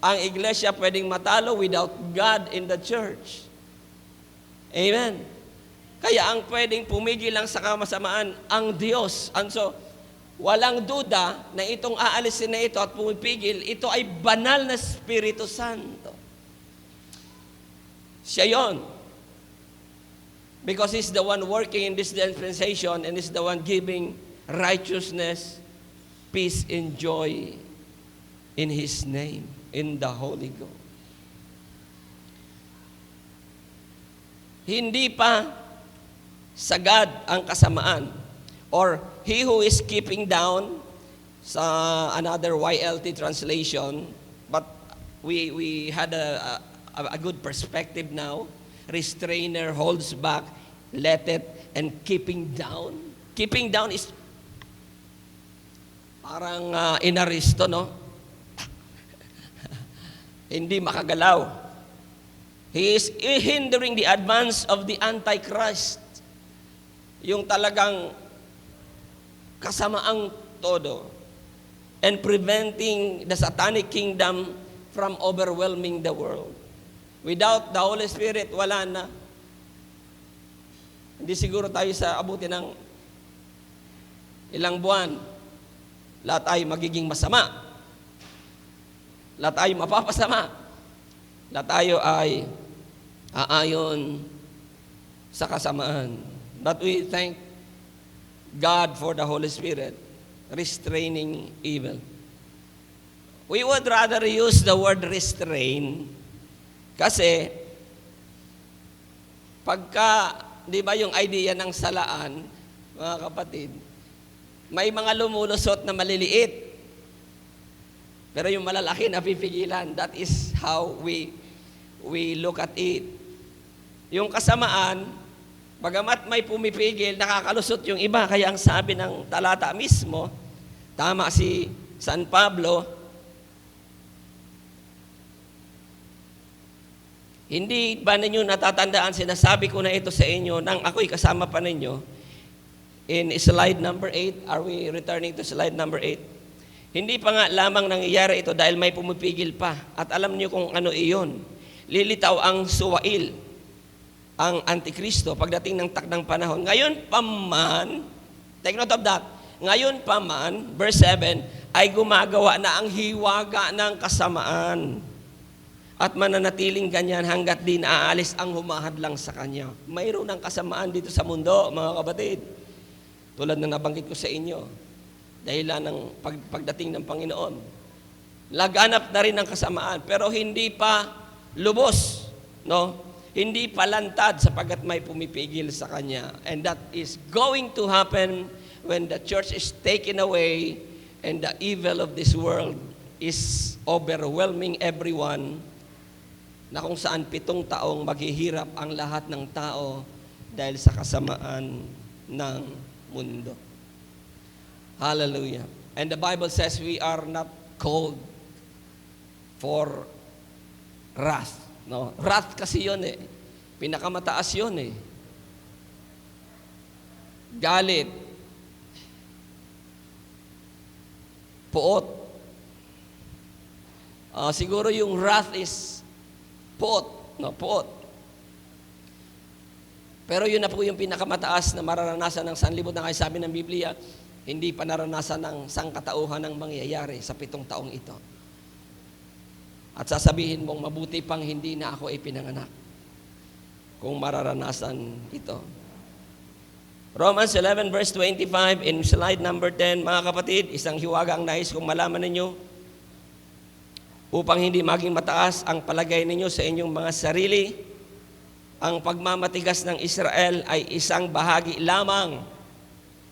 Ang iglesia pwedeng matalo without God in the church. Amen. Kaya ang pwedeng pumigil lang sa kamasamaan, ang Diyos. And so, walang duda na itong aalisin na ito at pumipigil, ito ay banal na Espiritu Santo. Siya yon. Because He's the one working in this dispensation and He's the one giving righteousness, peace, and joy in His name, in the Holy Ghost. Hindi pa sagad ang kasamaan, or he who is keeping down, sa another YLT translation, but we had a good perspective now. Restrainer, holds back, let it, and keeping down. Keeping down is parang inaristo, no? Hindi makagalaw. He is hindering the advance of the Antichrist. Yung talagang kasamaang todo. And preventing the satanic kingdom from overwhelming the world. Without the Holy Spirit, wala na. Hindi siguro tayo sa abuti ng ilang buwan. Lahat ay magiging masama. Lahat ay mapapasama. Lahat tayo ay aayon sa kasamaan. But we thank God for the Holy Spirit restraining evil. We would rather use the word restrain kasi pagka, di ba yung idea ng salaan, mga kapatid, may mga lumulusot na maliliit. Pero yung malalaki napipigilan. That is how we look at it. Yung kasamaan, bagamat may pumipigil, nakakalusot yung iba. Kaya ang sabi ng talata mismo, tama si San Pablo, hindi ba ninyo natatandaan, sinasabi ko na ito sa inyo, nang ako'y kasama pa ninyo, in slide number 8, are we returning to slide number 8? Hindi pa nga lamang nangyayari ito dahil may pumipigil pa. At alam niyo kung ano iyon. Lilitaw ang suwail, ang Antikristo, pagdating ng takdang panahon. Ngayon pa man, take note of that, ngayon pa man, verse 7, ay gumagawa na ang hiwaga ng kasamaan. At mananatiling ganyan hanggat di naaalis ang humahadlang sa kanya. Mayroon ng kasamaan dito sa mundo, mga kapatid. Tulad na nabanggit ko sa inyo. Dahilan ng pagdating ng Panginoon. Laganap na rin ang kasamaan, pero hindi pa lubos, no? Hindi pa lantad sapagkat may pumipigil sa Kanya. And that is going to happen when the church is taken away and the evil of this world is overwhelming everyone, na kung saan 7 taong maghihirap ang lahat ng tao dahil sa kasamaan ng mundo. Hallelujah. And the Bible says we are not called for wrath. No? Wrath kasi yun eh. Pinakamataas yun eh. Galit. Puot. Siguro yung wrath is puot. No, puot. Pero yun na po yung pinakamataas na mararanasan ng sanlibutan. Kaya sabi ng Biblia, hindi pa naranasan ng sangkatauhan ng mangyayari sa 7 taong ito. At sasabihin mong mabuti pang hindi na ako ipinanganak kung mararanasan ito. Romans 11 verse 25 in slide number 10, mga kapatid, isang hiwaga ang nais kong malaman ninyo upang hindi maging mataas ang palagay ninyo sa inyong mga sarili. Ang pagmamatigas ng Israel ay isang bahagi lamang.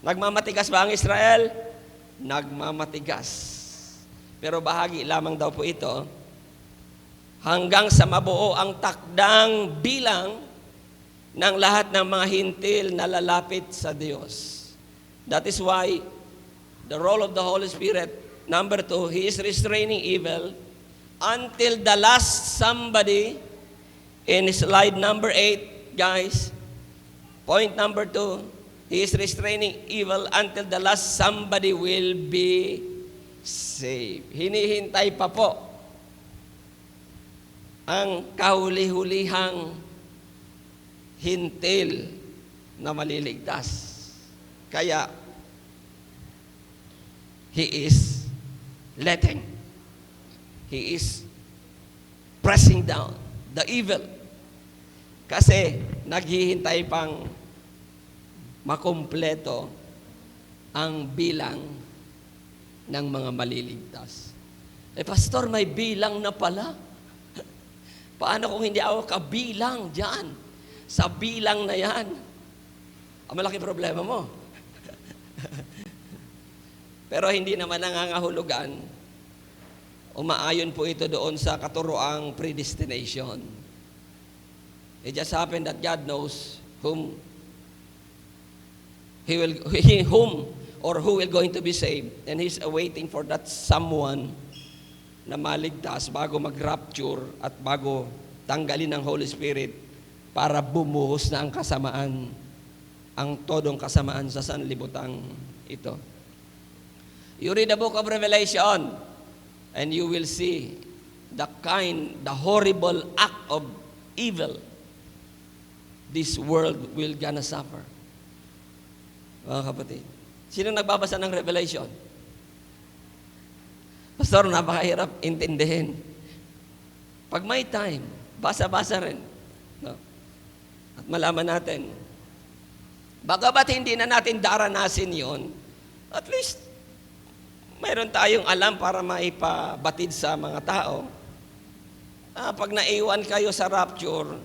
Nagmamatigas ba ang Israel? Nagmamatigas. Pero bahagi lamang daw po ito hanggang sa mabuo ang takdang bilang ng lahat ng mga hintil na lalapit sa Diyos. That is why the role of the Holy Spirit, number 2, He is restraining evil until the last somebody. In slide number 8, guys, point number 2, He is restraining evil until the last somebody will be saved. Hinihintay pa po ang kahuli-hulihang hintil na maliligtas. Kaya, He is letting, He is pressing down the evil. Kasi naghihintay pang makumpleto ang bilang ng mga maliligtas. Pastor, may bilang na pala. Paano kung hindi ako kabilang dyan? Sa bilang na yan. Ang malaki problema mo. Pero hindi naman nangangahulugan. Umaayon po ito doon sa katuroang predestination. It just happened that God knows whom who will going to be saved, and He's awaiting for that someone na maligtas bago mag-rapture at bago tanggalin ng Holy Spirit para bumuhos na ang kasamaan, ang todong kasamaan sa sanlibutan ito. You read the book of Revelation and you will see the horrible act of evil this world will gonna suffer. Mga kapatid, sino nagbabasa ng Revelation? Pastor, napakahirap intindihin. Pag may time, basa-basa rin. No? At malaman natin, bagamat hindi na natin daranasin yon, at least, mayroon tayong alam para maipabatid sa mga tao. Pag naiwan kayo sa rapture,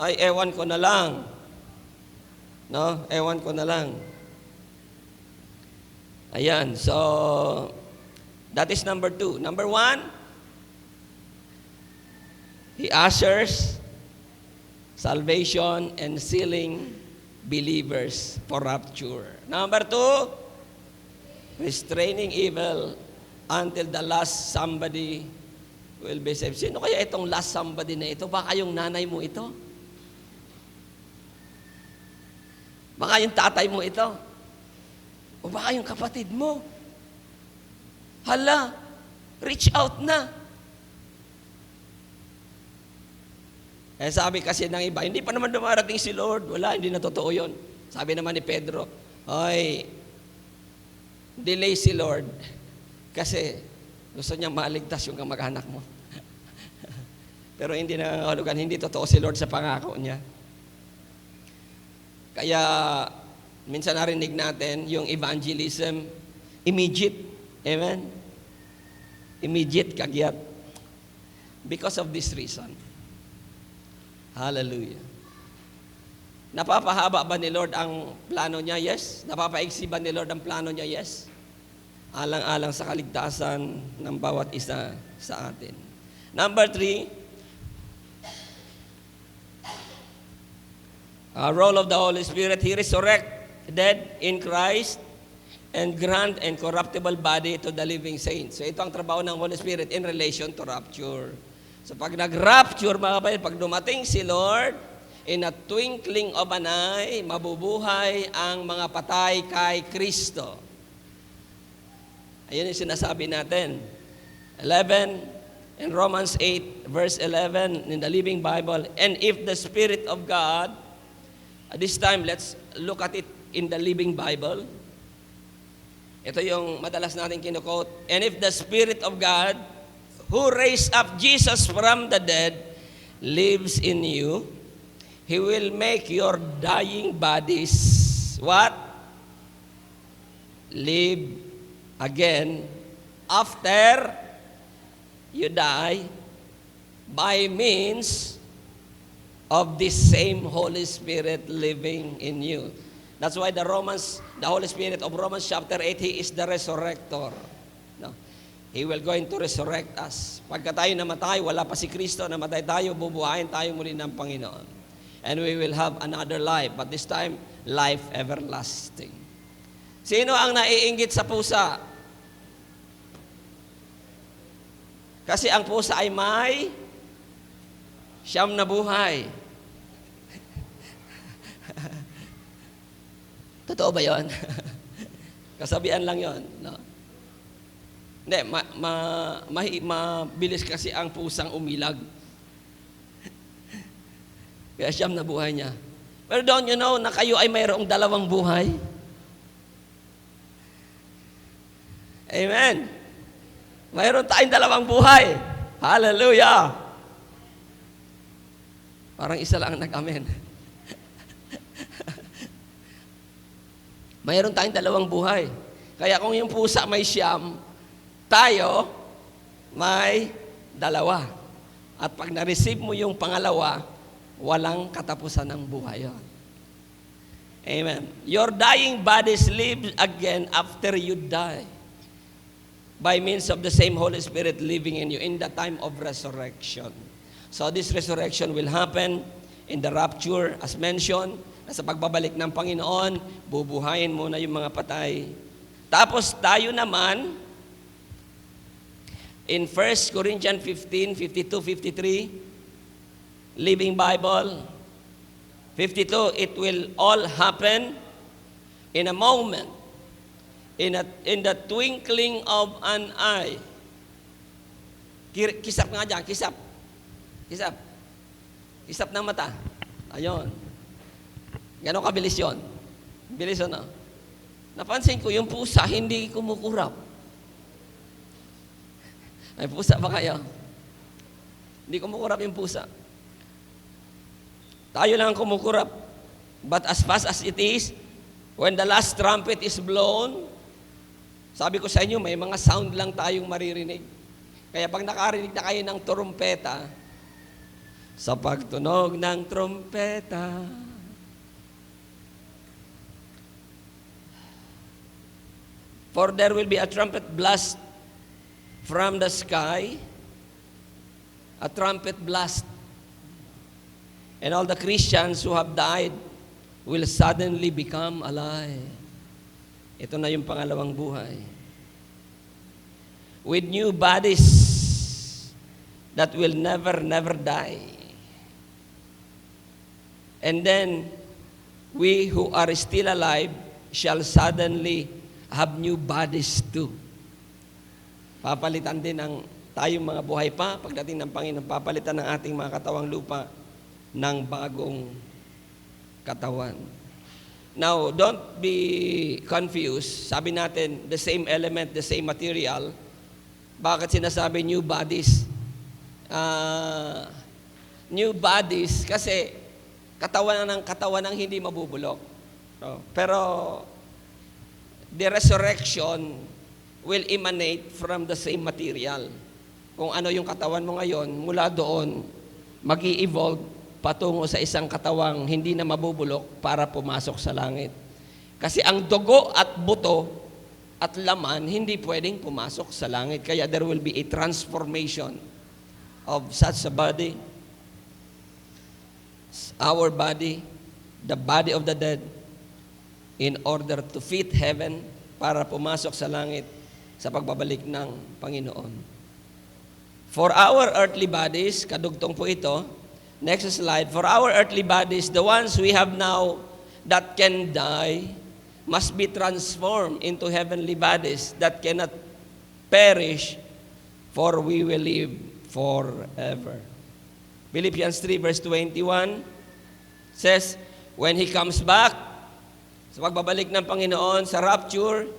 Ay, ewan ko na lang. No? Ewan ko na lang. Ayan, so, that is number 2. Number 1, He ushers salvation and sealing believers for rapture. Number 2, restraining evil until the last somebody will be saved. Sino kaya itong last somebody na ito? Baka yung nanay mo ito? Baka yung tatay mo ito? O baka yung kapatid mo? Hala, reach out na. Eh sabi kasi ng iba, hindi pa naman dumarating si Lord. Wala, hindi na totoo yun. Sabi naman ni Pedro, ay, delay si Lord. Kasi gusto niya maligtas yung kamag-anak mo. Pero hindi na hulugan, hindi totoo si Lord sa pangako niya. Kaya, minsan narinig natin yung evangelism, immediate. Amen? Immediate kagyat. Because of this reason. Hallelujah. Napapahaba ba ni Lord ang plano niya? Yes. Napapaigsi ba ni Lord ang plano niya? Yes. Alang-alang sa kaligtasan ng bawat isa sa atin. Number 3, role of the Holy Spirit, He resurrect dead in Christ and grant incorruptible body to the living saints. So ito ang trabaho ng Holy Spirit in relation to rapture. So pag nag-rapture, mga kapatid, pag dumating si Lord, in a twinkling of an eye, mabubuhay ang mga patay kay Kristo. Ayun yung sinasabi natin. 11, in Romans 8, verse 11, in the Living Bible, and if the Spirit of God, this time, let's look at it in the Living Bible. Ito yung madalas natin kinukote. And if the Spirit of God, who raised up Jesus from the dead, lives in you, He will make your dying bodies, what? Live again after you die by means of this same Holy Spirit living in you. That's why the Holy Spirit of Romans chapter 8, He is the resurrector. No? He will going to resurrect us. Pagka tayo namatay, wala pa si Kristo, namatay tayo, bubuhayin tayo muli ng Panginoon. And we will have another life, but this time, life everlasting. Sino ang naiinggit sa pusa? Kasi ang pusa ay may siyam na buhay. Totoo ba yun? Kasabihan lang yun. No? Hindi, mabilis kasi ang pusang umilag. Kaya siyam na buhay niya. Pero don't you know na kayo ay mayroong dalawang buhay? Amen. Mayroon tayong dalawang buhay. Hallelujah. Parang isa lang nag-amen. Mayroon tayong dalawang buhay. Kaya kung yung pusa may siyam, tayo may dalawa. At pag na-receive mo yung pangalawa, walang katapusan ng buhay yun. Amen. Your dying bodies live again after you die by means of the same Holy Spirit living in you in the time of resurrection. So this resurrection will happen in the rapture as mentioned, na sa pagbabalik ng Panginoon, bubuhayin muna yung mga patay. Tapos tayo naman, in 1 Corinthians 15, 52, 53, Living Bible, 52, it will all happen in a moment, in the twinkling of an eye. Kisap nga dyan, kisap. Kisap. Kisap ng mata. Ayun. Ganon kabilis yun? Bilis yun, no? Napansin ko, yung pusa, hindi kumukurap. May pusa ba kayo? Hindi kumukurap yung pusa. Tayo lang ang kumukurap. But as fast as it is, when the last trumpet is blown, sabi ko sa inyo, may mga sound lang tayong maririnig. Kaya pag nakarinig na kayo ng trumpeta, sa pagtunog ng trompeta. For there will be a trumpet blast from the sky, a trumpet blast. And all the Christians who have died will suddenly become alive. Ito na yung pangalawang buhay. With new bodies that will never die. And then, we who are still alive shall suddenly have new bodies too. Papalitan din ang tayong mga buhay pa, pagdating ng Panginoon, papalitan ng ating mga katawang lupa ng bagong katawan. Now, don't be confused. Sabi natin, the same element, the same material. Bakit sinasabi new bodies? New bodies kasi katawan ng hindi mabubulok. Pero the resurrection will emanate from the same material. Kung ano yung katawan mo ngayon, mula doon, mag-i-evolve patungo sa isang katawang hindi na mabubulok para pumasok sa langit. Kasi ang dugo at buto at laman, hindi pwedeng pumasok sa langit. Kaya there will be a transformation of such a body, our body, the body of the dead, in order to fit heaven para pumasok sa langit sa pagbabalik ng Panginoon. For our earthly bodies, kadugtong po ito, next slide, for our earthly bodies, the ones we have now that can die, must be transformed into heavenly bodies that cannot perish, for we will live forever. Philippians 3 verse 21 says, when He comes back, sa pagbabalik ng Panginoon, sa rapture,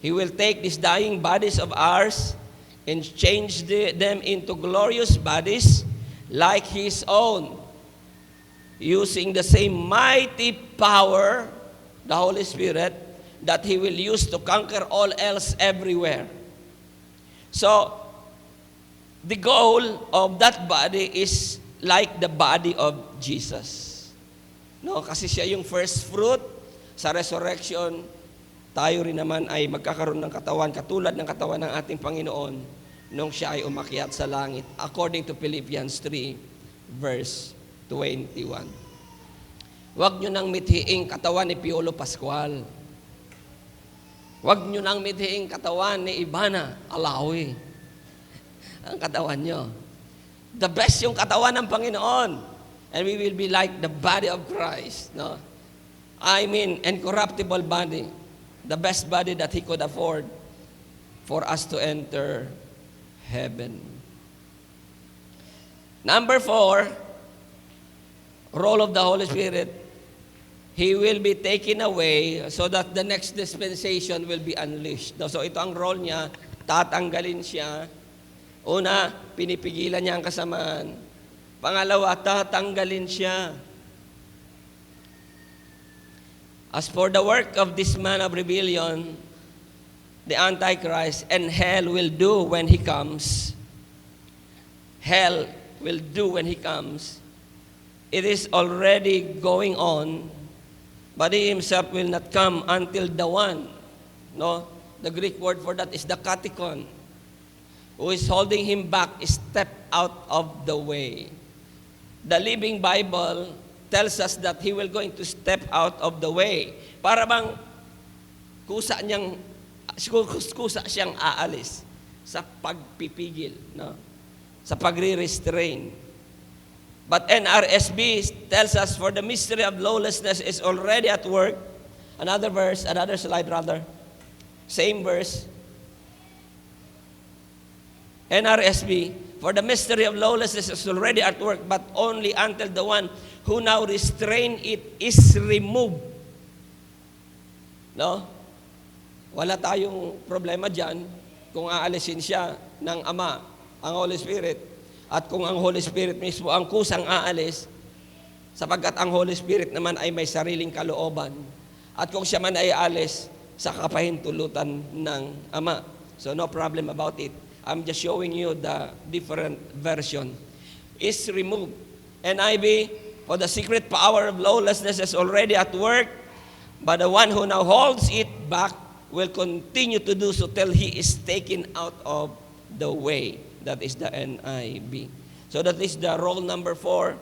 He will take these dying bodies of ours and change them into glorious bodies like His own, using the same mighty power, the Holy Spirit, that He will use to conquer all else everywhere. So, the goal of that body is like the body of Jesus. No, kasi siya yung first fruit sa resurrection. Tayo rin naman ay magkakaroon ng katawan katulad ng katawan ng ating Panginoon nung siya ay umakyat sa langit, according to Philippians 3 verse 21. Huwag nyo nang mithiing katawan ni Piolo Pascual. Huwag nyo nang mithiing katawan ni Ivana Alawi. Ang katawan nyo. The best yung katawan ng Panginoon. And we will be like the body of Christ. No? I mean, incorruptible body. The best body that He could afford for us to enter heaven. Number 4, role of the Holy Spirit. He will be taken away so that the next dispensation will be unleashed. So ito ang role niya, tatanggalin siya. Una, pinipigilan niya ang kasamaan. Pangalawa, tatanggalin siya. As for the work of this man of rebellion, the Antichrist, and hell will do when he comes. Hell will do when he comes. It is already going on, but he himself will not come until the one. No? The Greek word for that is the katikon, who is holding him back, step out of the way. The Living Bible tells us that he will going to step out of the way. Para bang kusa siyang aalis sa pagpipigil, no? Sa pagre-restrain. But NRSB tells us, for the mystery of lawlessness is already at work. Another verse, another slide rather. Same verse. NRSB, for the mystery of lawlessness is already at work, but only until the one who now restrain it is removed. No? Wala tayong problema dyan kung aalisin siya ng Ama, ang Holy Spirit, at kung ang Holy Spirit mismo ang kusang aalis, sapagkat ang Holy Spirit naman ay may sariling kalooban, at kung siya man ay aalis sa kapahintulutan ng Ama. So no problem about it. I'm just showing you the different version. Is removed. NIV, for the secret power of lawlessness is already at work, but the one who now holds it back will continue to do so till he is taken out of the way. That is the NIV. So that is the role number 4,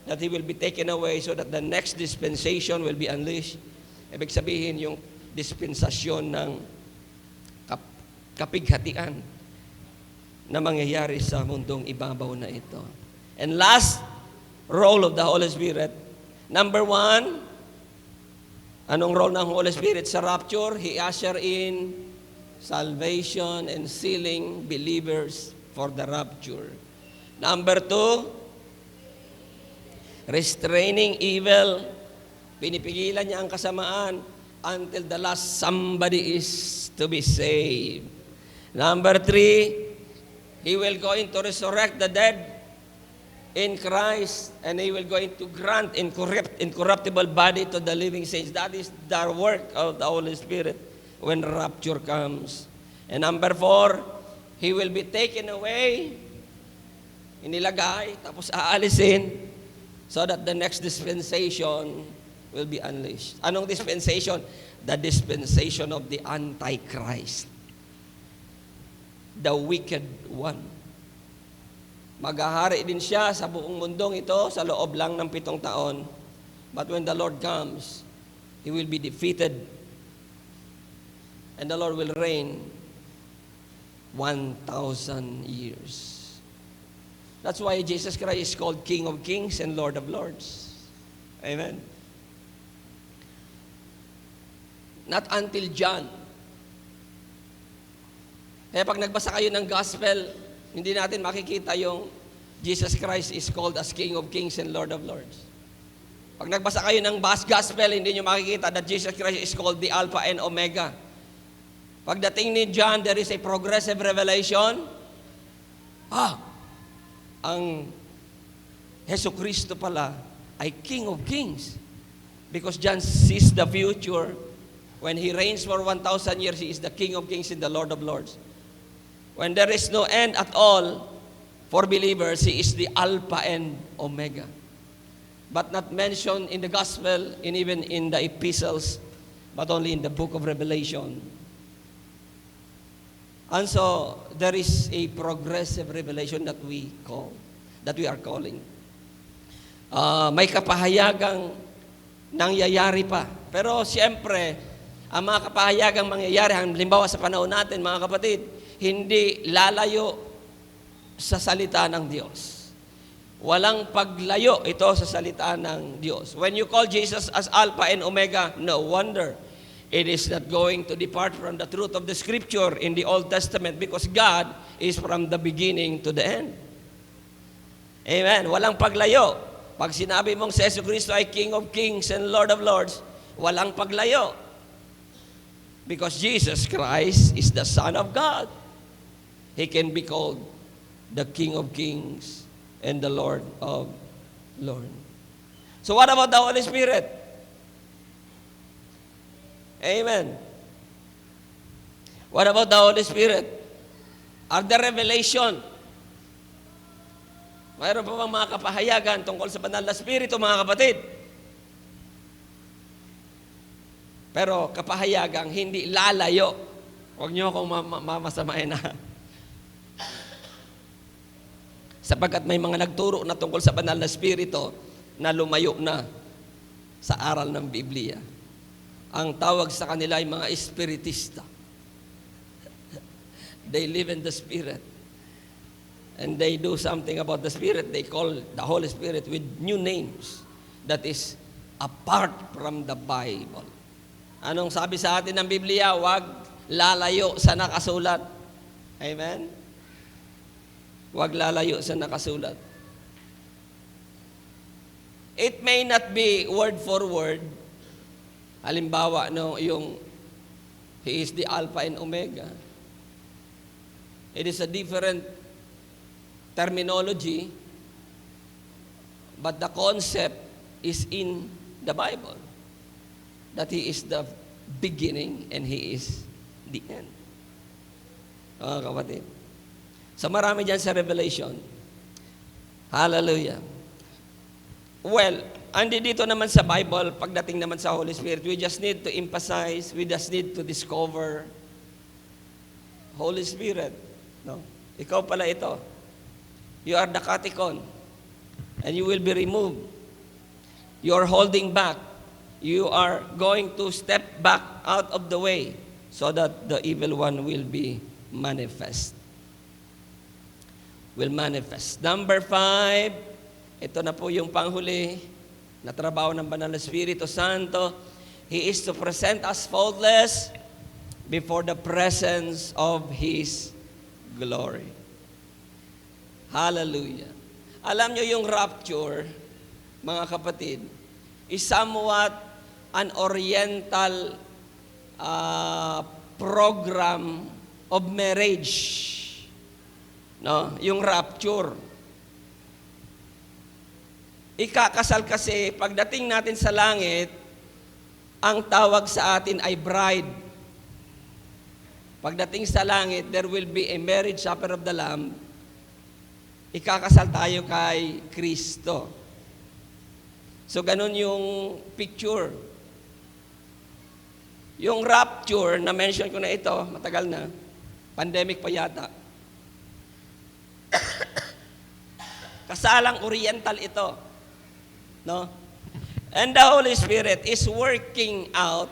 that he will be taken away so that the next dispensation will be unleashed. Ibig sabihin yung dispensasyon ng kapighatian na mangyayari sa mundong ibabaw na ito. And last role of the Holy Spirit, number 1, anong role ng Holy Spirit sa rapture? He usher in salvation and sealing believers for the rapture. Number 2, restraining evil. Pinipigilan niya ang kasamaan until the last somebody is to be saved. Number 3, He will going to resurrect the dead in Christ, and He will going to grant incorruptible body to the living saints. That is the work of the Holy Spirit when rapture comes. And number 4, He will be taken away, inilagay, tapos aalisin, so that the next dispensation will be unleashed. Anong dispensation? The dispensation of the Antichrist, the wicked one. Maghahari din siya sa buong mundong ito sa loob lang ng 7 taon. But when the Lord comes, He will be defeated, and the Lord will reign 1,000 years. That's why Jesus Christ is called King of Kings and Lord of Lords. Amen. Not until John. Kaya pag nagbasa kayo ng gospel, hindi natin makikita yung Jesus Christ is called as King of Kings and Lord of Lords. Pag nagbasa kayo ng gospel, hindi nyo makikita that Jesus Christ is called the Alpha and Omega. Pagdating ni John, there is a progressive revelation. Ang Hesus Kristo pala ay King of Kings. Because John sees the future. When He reigns for 1,000 years, He is the King of Kings and the Lord of Lords. When there is no end at all for believers, He is the Alpha and Omega. But not mentioned in the Gospel and even in the epistles, but only in the book of Revelation. And so, there is a progressive revelation that we are calling. May kapahayagang nangyayari pa. Pero siyempre, ang mga kapahayagang mangyayari, halimbawa sa panahon natin, mga kapatid, hindi lalayo sa salita ng Diyos. Walang paglayo ito sa salita ng Diyos. When you call Jesus as Alpha and Omega, no wonder it is not going to depart from the truth of the Scripture in the Old Testament, because God is from the beginning to the end. Amen. Walang paglayo. Pag sinabi mong si Yesu Cristo ay King of Kings and Lord of Lords, walang paglayo. Because Jesus Christ is the Son of God. He can be called the King of Kings and the Lord of Lords. So what about the Holy Spirit? Amen. What about the Holy Spirit? Are there revelation? Mayroon pa bang mga kapahayagan tungkol sa banal na Espiritu, mga kapatid? Pero kapahayagang hindi lalayo. Huwag niyo akong mamasamain na. Sapagkat may mga nagturo na tungkol sa banal na Espiritu na lumayo na sa aral ng Biblia. Ang tawag sa kanila ay mga espiritista. They live in the Spirit. And they do something about the Spirit. They call the Holy Spirit with new names that is apart from the Bible. Anong sabi sa atin ng Biblia? Huwag lalayo sa nakasulat. Amen? Huwag lalayo sa nakasulat. It may not be word for word. Halimbawa, yung He is the Alpha and Omega. It is a different terminology, but the concept is in the Bible. That He is the beginning and He is the end. Mga kapatid. So marami dyan sa Revelation. Hallelujah. Well, andi dito naman sa Bible, pagdating naman sa Holy Spirit, we just need to emphasize, we just need to discover Holy Spirit. No? Ikaw pala ito. You are the katikon. And you will be removed. You are holding back. You are going to step back out of the way so that the evil one will be manifest. Will manifest. Number 5, ito na po yung panghuli na trabaho ng Banal na Espiritu Santo. He is to present us faultless before the presence of His glory. Hallelujah. Alam nyo yung rapture, mga kapatid, is somewhat an oriental program of marriage. No? Yung rapture. Ikakasal kasi, pagdating natin sa langit, ang tawag sa atin ay bride. Pagdating sa langit, there will be a marriage supper of the Lamb. Ikakasal tayo kay Kristo. So, ganun yung picture. Yung rapture, na-mention ko na ito, matagal na, pandemic pa yata. Kasalang oriental ito. No? And the Holy Spirit is working out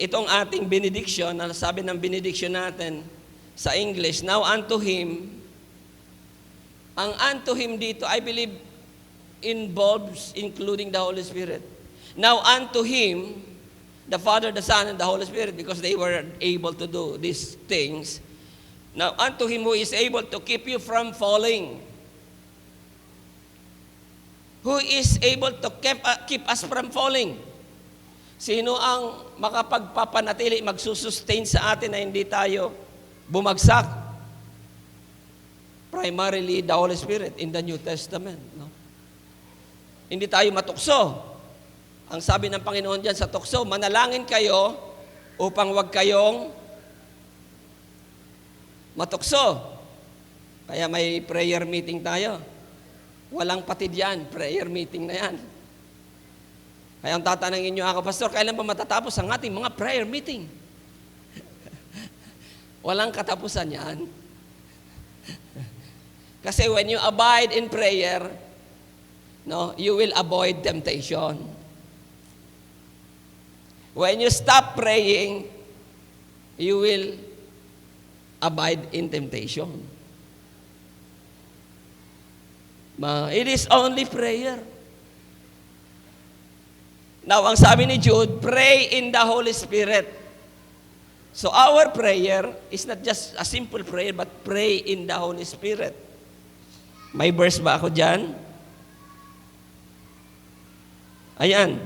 itong ating benediction, na sabi ng benediction natin sa English, now unto Him. Ang unto Him dito, I believe, involves including the Holy Spirit. Now unto Him, the Father, the Son, and the Holy Spirit, because they were able to do these things. Now unto Him who is able to keep you from falling, who is able to keep us from falling. Sino ang makapagpapanatili, magsusustain sa atin na hindi tayo bumagsak? Primarily, the Holy Spirit in the New Testament. No? Hindi tayo matukso. Ang sabi ng Panginoon dyan sa tukso, manalangin kayo upang wag kayong matukso. Kaya may prayer meeting tayo. Walang patid yan, prayer meeting na yan. Kaya ang tatanungin nyo ako, Pastor, kailan ba matatapos ang ating mga prayer meeting? Walang katapusan yan. Kasi when you abide in prayer, no, you will avoid temptation. When you stop praying, you will abide in temptation. It is only prayer. Now, ang sabi ni Jude, pray in the Holy Spirit. So our prayer is not just a simple prayer, but pray in the Holy Spirit. May verse ba ako dyan? Ayan,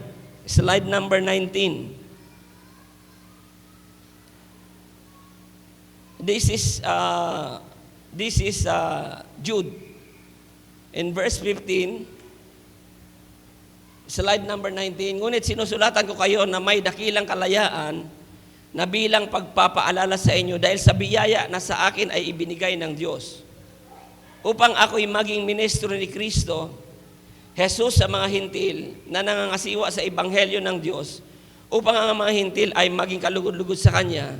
slide number 19. This is Jude. In verse 15, slide number 19, ngunit sinusulatan ko kayo na may dakilang kalayaan na bilang pagpapaalala sa inyo dahil sa biyaya na sa akin ay ibinigay ng Diyos. Upang ako'y maging ministro ni Kristo, Jesus sa mga hintil na nangangasiwa sa ebanghelyo ng Diyos, upang ang mga hintil ay maging kalugod-lugod sa Kanya,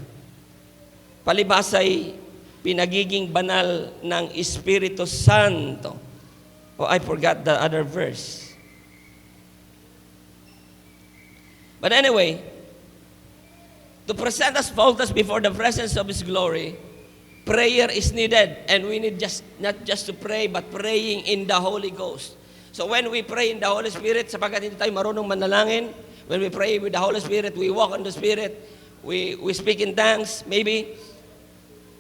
palibhas ay pinagiging banal ng Espiritu Santo. Oh, I forgot the other verse. But anyway, to present us faultless before the presence of His glory, prayer is needed. And we need not just to pray, but praying in the Holy Ghost. So when we pray in the Holy Spirit, sapagkat hindi tayo marunong manalangin, when we pray with the Holy Spirit, we walk on the Spirit, we speak in tongues, maybe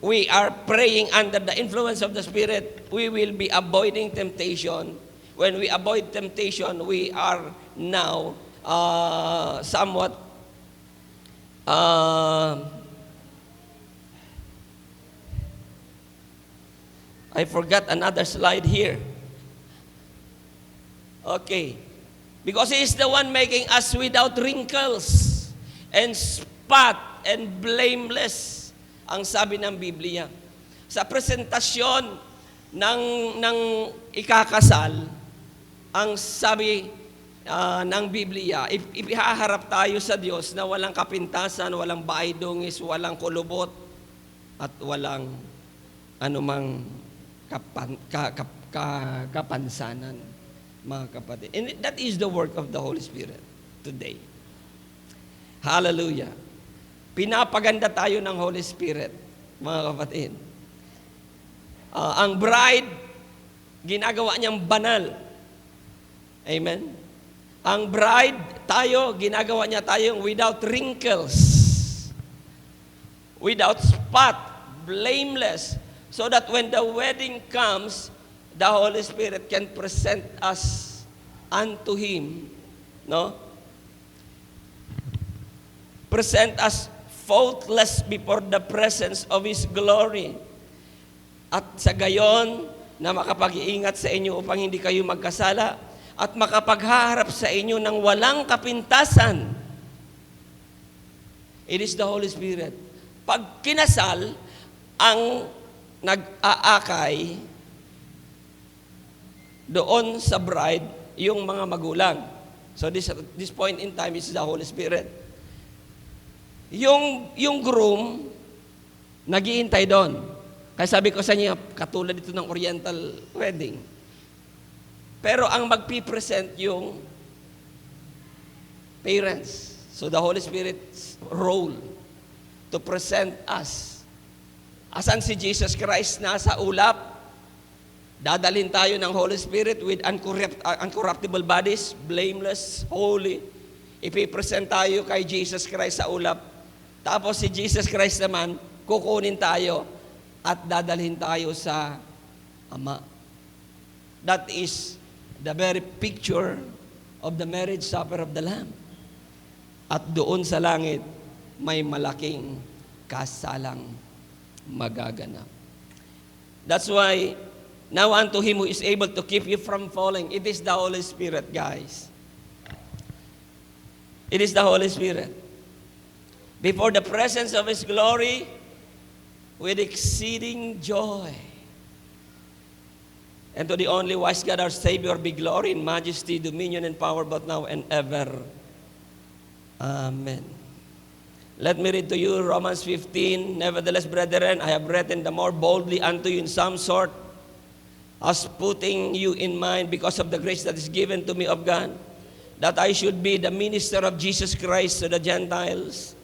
we are praying under the influence of the Spirit, we will be avoiding temptation. When we avoid temptation, we are now somewhat I forgot another slide here. Okay. Because He is the one making us without wrinkles and spot and blameless, ang sabi ng Biblia. Sa presentasyon ng ikakasal, ang sabi ng Biblia, ihaharap tayo sa Diyos na walang kapintasan, walang baydungis, walang kulubot, at walang anumang kapansanan, mga kapatid. And that is the work of the Holy Spirit today. Hallelujah. Pinapaganda tayo ng Holy Spirit, mga kapatid. Ang bride, ginagawa niyang banal. Amen? Ang bride, tayo, ginagawa niya tayong without wrinkles, without spot, blameless, so that when the wedding comes, the Holy Spirit can present us unto Him, no? Present us faultless before the presence of His glory. At sa gayon, na makapag-iingat sa inyo upang hindi kayo magkasala at makapaghaharap sa inyo ng walang kapintasan. It is the Holy Spirit. Pag kinasal, ang nag-aakay doon sa bride, yung mga magulang. So this point in time is the Holy Spirit. Yung groom, naghihintay doon. Kaya sabi ko sa inyo, katulad dito ng Oriental wedding. Pero ang magpipresent yung parents. So the Holy Spirit's role to present us. Asan si Jesus Christ nasa ulap? Dadalhin tayo ng Holy Spirit with uncorruptible bodies, blameless, holy. Ipipresent tayo kay Jesus Christ sa ulap. Tapos si Jesus Christ naman, kukunin tayo at dadalhin tayo sa Ama. That is the very picture of the marriage supper of the Lamb. At doon sa langit, may malaking kasalang magaganap. That's why, now unto Him who is able to keep you from falling, it is the Holy Spirit, guys. It is the Holy Spirit. Before the presence of His glory, with exceeding joy. And to the only wise God, our Savior, be glory and majesty, dominion and power, both now and ever. Amen. Let me read to you Romans 15. Nevertheless, brethren, I have written the more boldly unto you in some sort, as putting you in mind because of the grace that is given to me of God, that I should be the minister of Jesus Christ to the Gentiles,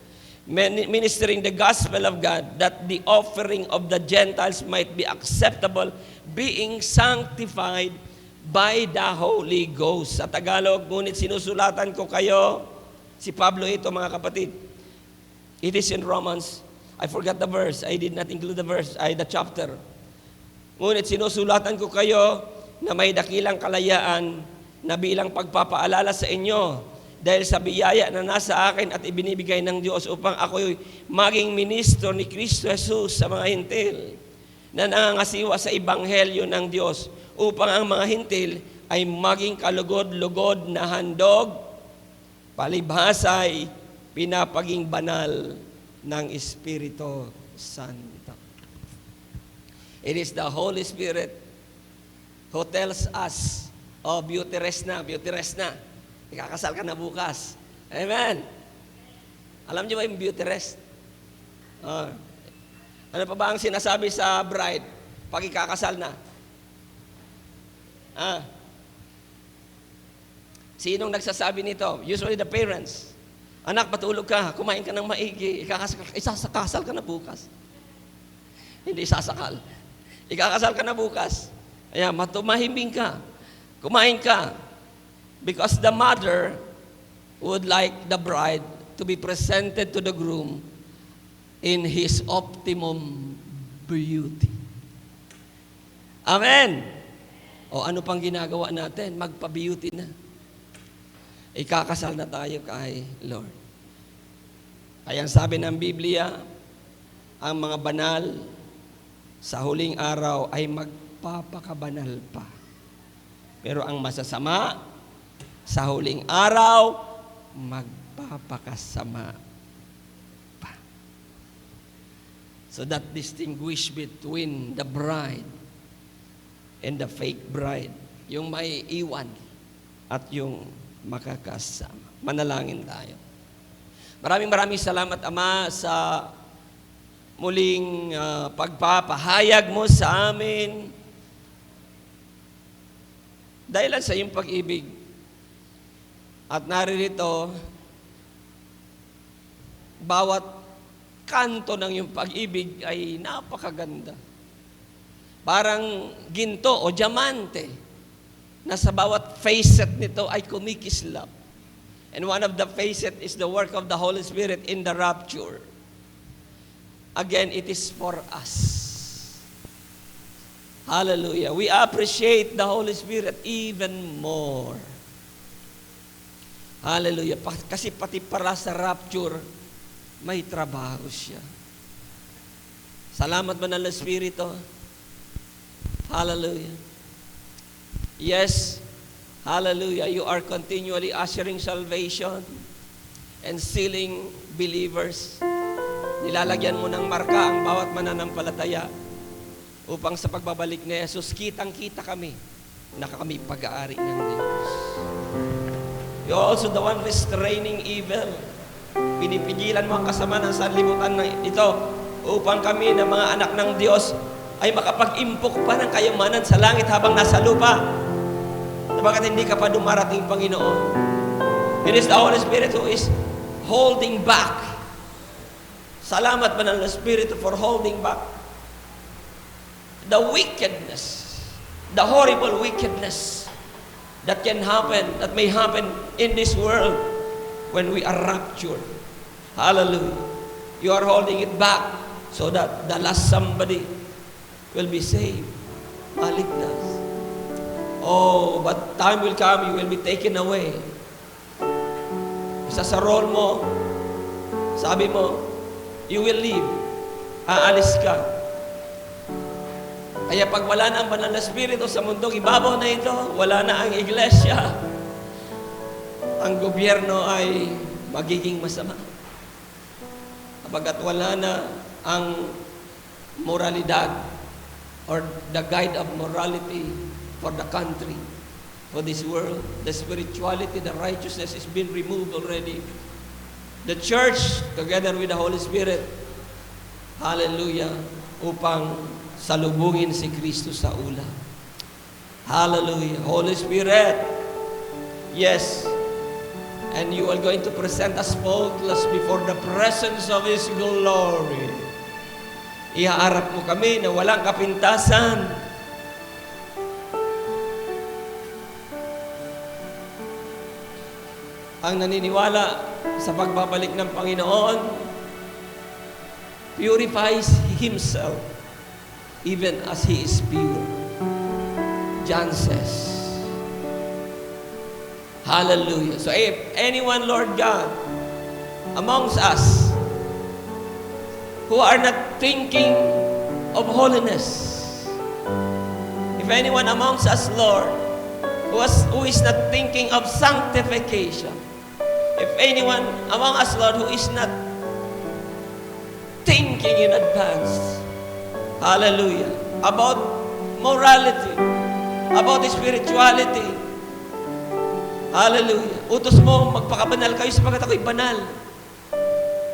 ministering the gospel of God, that the offering of the Gentiles might be acceptable, being sanctified by the Holy Ghost. Sa Tagalog, ngunit sinusulatan ko kayo, si Pablo ito, mga kapatid. It is in Romans. I forgot the verse. I did not include the verse, the chapter. Ngunit sinusulatan ko kayo na may dakilang kalayaan na bilang pagpapaalala sa inyo dahil sa biyaya na nasa akin at ibinibigay ng Diyos upang ako'y maging ministro ni Kristo Jesus sa mga hintil na nangangasiwa sa ebanghelyo ng Diyos upang ang mga hintil ay maging kalugod-lugod na handog, palibhasay, pinapaging banal ng Espiritu Santo. It is the Holy Spirit who tells us, oh, beauty rest na. Ikakasal ka na bukas. Amen. Alam niyo ba yung beauty rest? Ano pa ba ang sinasabi sa bride pag ikakasal na? Sinong nagsasabi nito? Usually the parents. Anak, patulog ka, kumain ka ng maigi, isasakasal ka na bukas. Hindi isasakal. Ikakasal ka na bukas. Ayan, mahimbing ka. Kumain ka. Because the mother would like the bride to be presented to the groom in his optimum beauty. Amen! O ano pang ginagawa natin? Magpa-beauty na. Ikakasal na tayo kay Lord. Kaya sabi ng Biblia, ang mga banal sa huling araw ay magpapakabanal pa. Pero ang masasama, sa huling araw, magpapakasama pa. So that distinguish between the bride and the fake bride. Yung may iwan at yung makakasama. Manalangin tayo. Maraming salamat, Ama, sa muling pagpapahayag mo sa amin. Dahilan sa iyong pag-ibig. At naririto, bawat kanto ng iyong pag-ibig ay napakaganda. Parang ginto o diamante na sa bawat facet nito ay kumikislap. And one of the facet is the work of the Holy Spirit in the rapture. Again, it is for us. Hallelujah. We appreciate the Holy Spirit even more. Hallelujah. Kasi pati para sa rapture, may trabaho siya. Salamat, Banal na Espiritu. Hallelujah. Yes, hallelujah. You are continually ushering salvation and sealing believers. Nilalagyan mo ng marka ang bawat mananampalataya upang sa pagbabalik ni Jesus, kitang-kita kami na kami pag-aari ng Diyos. You are also the one restraining evil. Pinipigilan mo ang kasama ng sanlibutan na ito upang kami na mga anak ng Diyos ay makapag-impok pa ng kayamanan sa langit habang nasa lupa. Bakit hindi ka pa dumarating, Panginoon? It is the Holy Spirit who is holding back. Salamat, Banal na Espiritu, for holding back the wickedness, the horrible wickedness that can happen, that may happen in this world when we are raptured. Hallelujah. You are holding it back so that the last somebody will be saved. Maligtas. Oh, but time will come, you will be taken away. Isa sa role mo, sabi mo, you will leave. Aalis ka. Kaya pag wala na ang Banal na Espiritu sa mundong ibabaw na ito, wala na ang iglesia, ang gobyerno ay magiging masama. Kapag wala na ang moralidad or the guide of morality for the country, for this world, the spirituality, the righteousness is being removed already. The church, together with the Holy Spirit, hallelujah, upang salubungin si Kristo sa ulan. Hallelujah. Holy Spirit, yes, and you are going to present us faultless before the presence of His glory. Ihaharap mo kami na walang kapintasan. Ang naniniwala sa pagbabalik ng Panginoon purifies himself even as he is pure. John says, hallelujah. So if anyone, Lord God, amongst us who are not thinking of holiness, if anyone amongst us, Lord, who is not thinking of sanctification, if anyone among us, Lord, who is not thinking in advance, hallelujah, about morality, about spirituality, hallelujah, utos mo, magpakabanal kayo sapagat ako'y banal.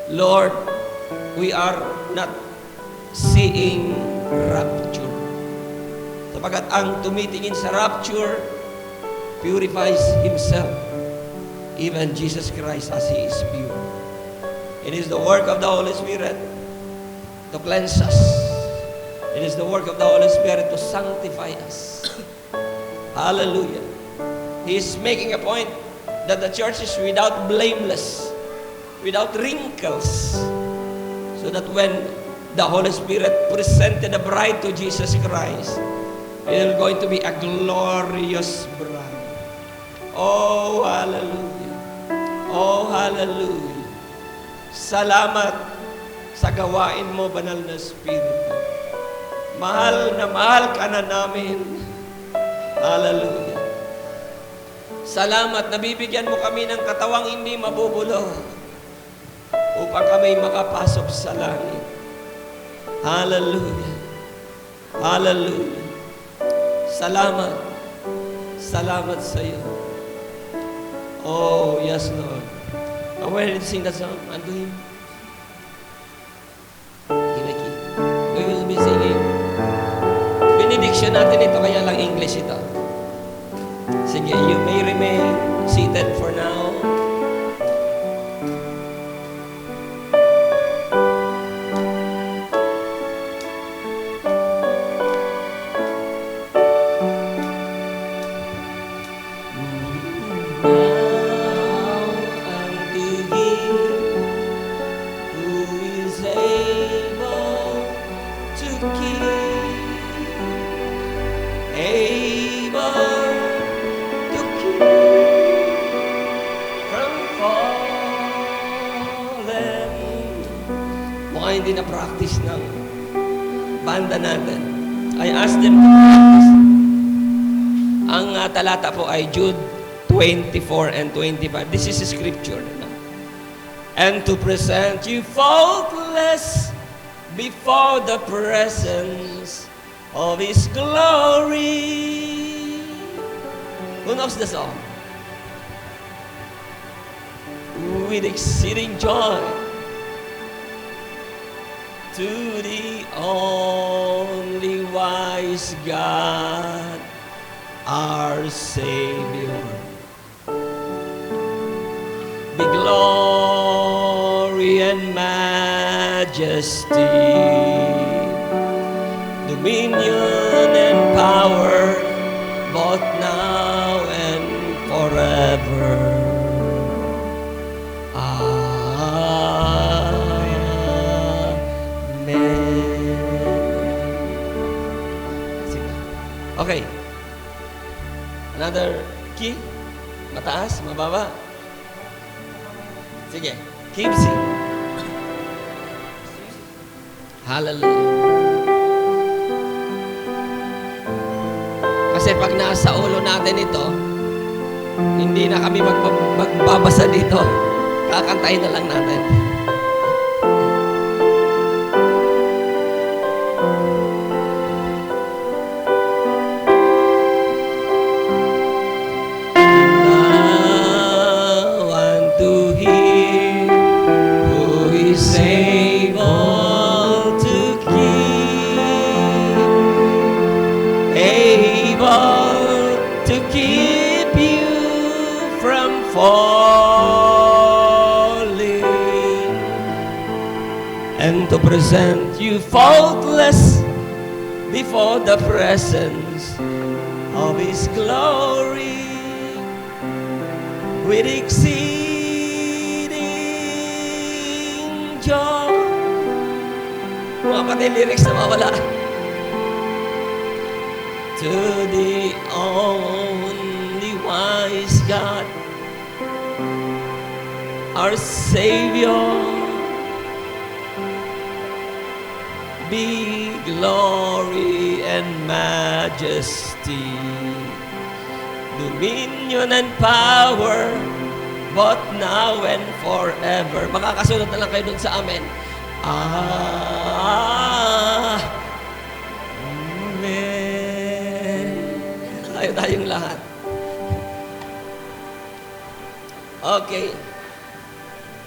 Lord, we are not seeing rapture. Sapagat ang tumitingin sa rapture purifies himself, even Jesus Christ as He is pure. It is the work of the Holy Spirit to cleanse us. It is the work of the Holy Spirit to sanctify us. Hallelujah. He is making a point that the church is without blameless, without wrinkles, so that when the Holy Spirit presented the bride to Jesus Christ, it is going to be a glorious bride. Oh, hallelujah. Oh, hallelujah. Salamat sa gawain mo, Banal na Espiritu. Mahal na mahal ka na namin. Hallelujah. Salamat, nabibigyan mo kami ng katawang hindi mabubulok upang kami makapasok sa langit. Hallelujah. Hallelujah. Salamat. Salamat sa iyo. Oh, yes, Lord. Are we ready to sing that song unto Him? Kinaki. We will be singing. Benediction natin ito, kaya lang English ito. Sige, you may remain seated for now. Hindi na practice ng banda natin. I asked them to practice. Ang talata po ay Jude 24 and 25. This is a scripture. And to present you faultless before the presence of His glory. Who knows the song? With exceeding joy, to the only wise God, our Savior, be glory and majesty, dominion and power, both now and forever. Okay. Another key. Mataas, mababa. Sige. Keep singing. Hallelujah. Kasi pag nasa ulo natin ito, hindi na kami magbabasa dito. Kakantahin na lang natin. And to present you faultless before the presence of His glory with exceeding joy. Mga pati lyrics na mawala. To the only wise God, our Savior, be glory and majesty, dominion and power, both now and forever. Makakasunod na lang kayo dun sa amen. Amen. Tayong lahat. Okay.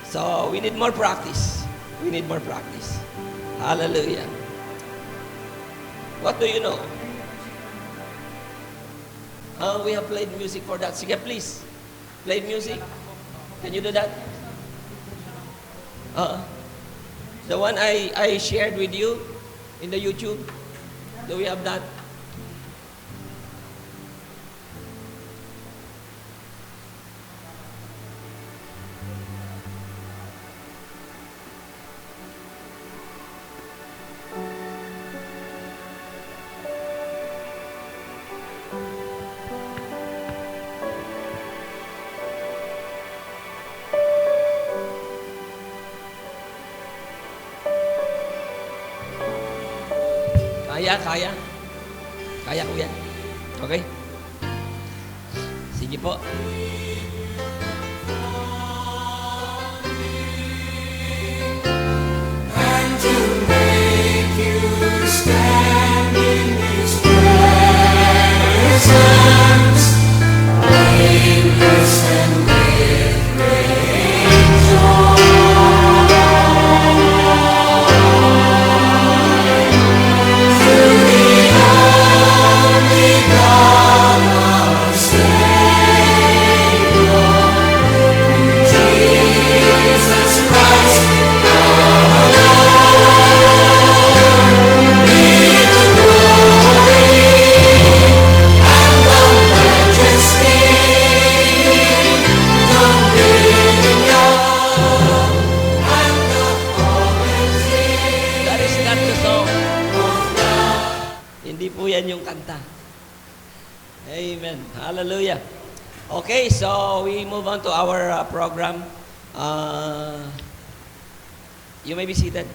So, we need more practice. We need more practice. Hallelujah. What do you know? We have played music for that. Sige, please. Play music. Can you do that? The one I shared with you in the YouTube. Do we have that? Kaya. Kaya ko yan. Okay? Sige po. And to make you stand in His presence. po yan yung kanta. Amen. Hallelujah. Okay, so we move on to our program. You may be seated.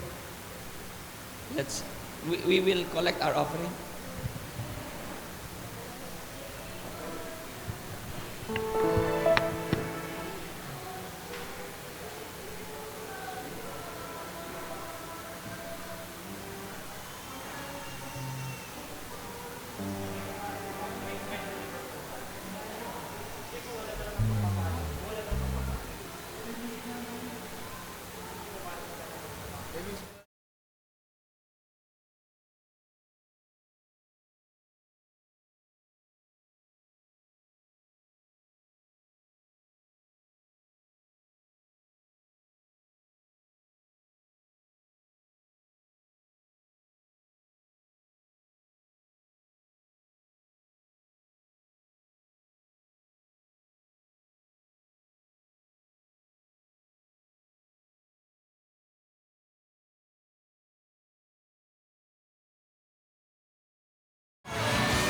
We will collect our offering.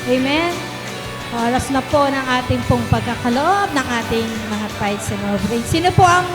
Amen. Oras na po ng ating pong pagkakaloob ng ating mga tithes and offerings. Sino po ang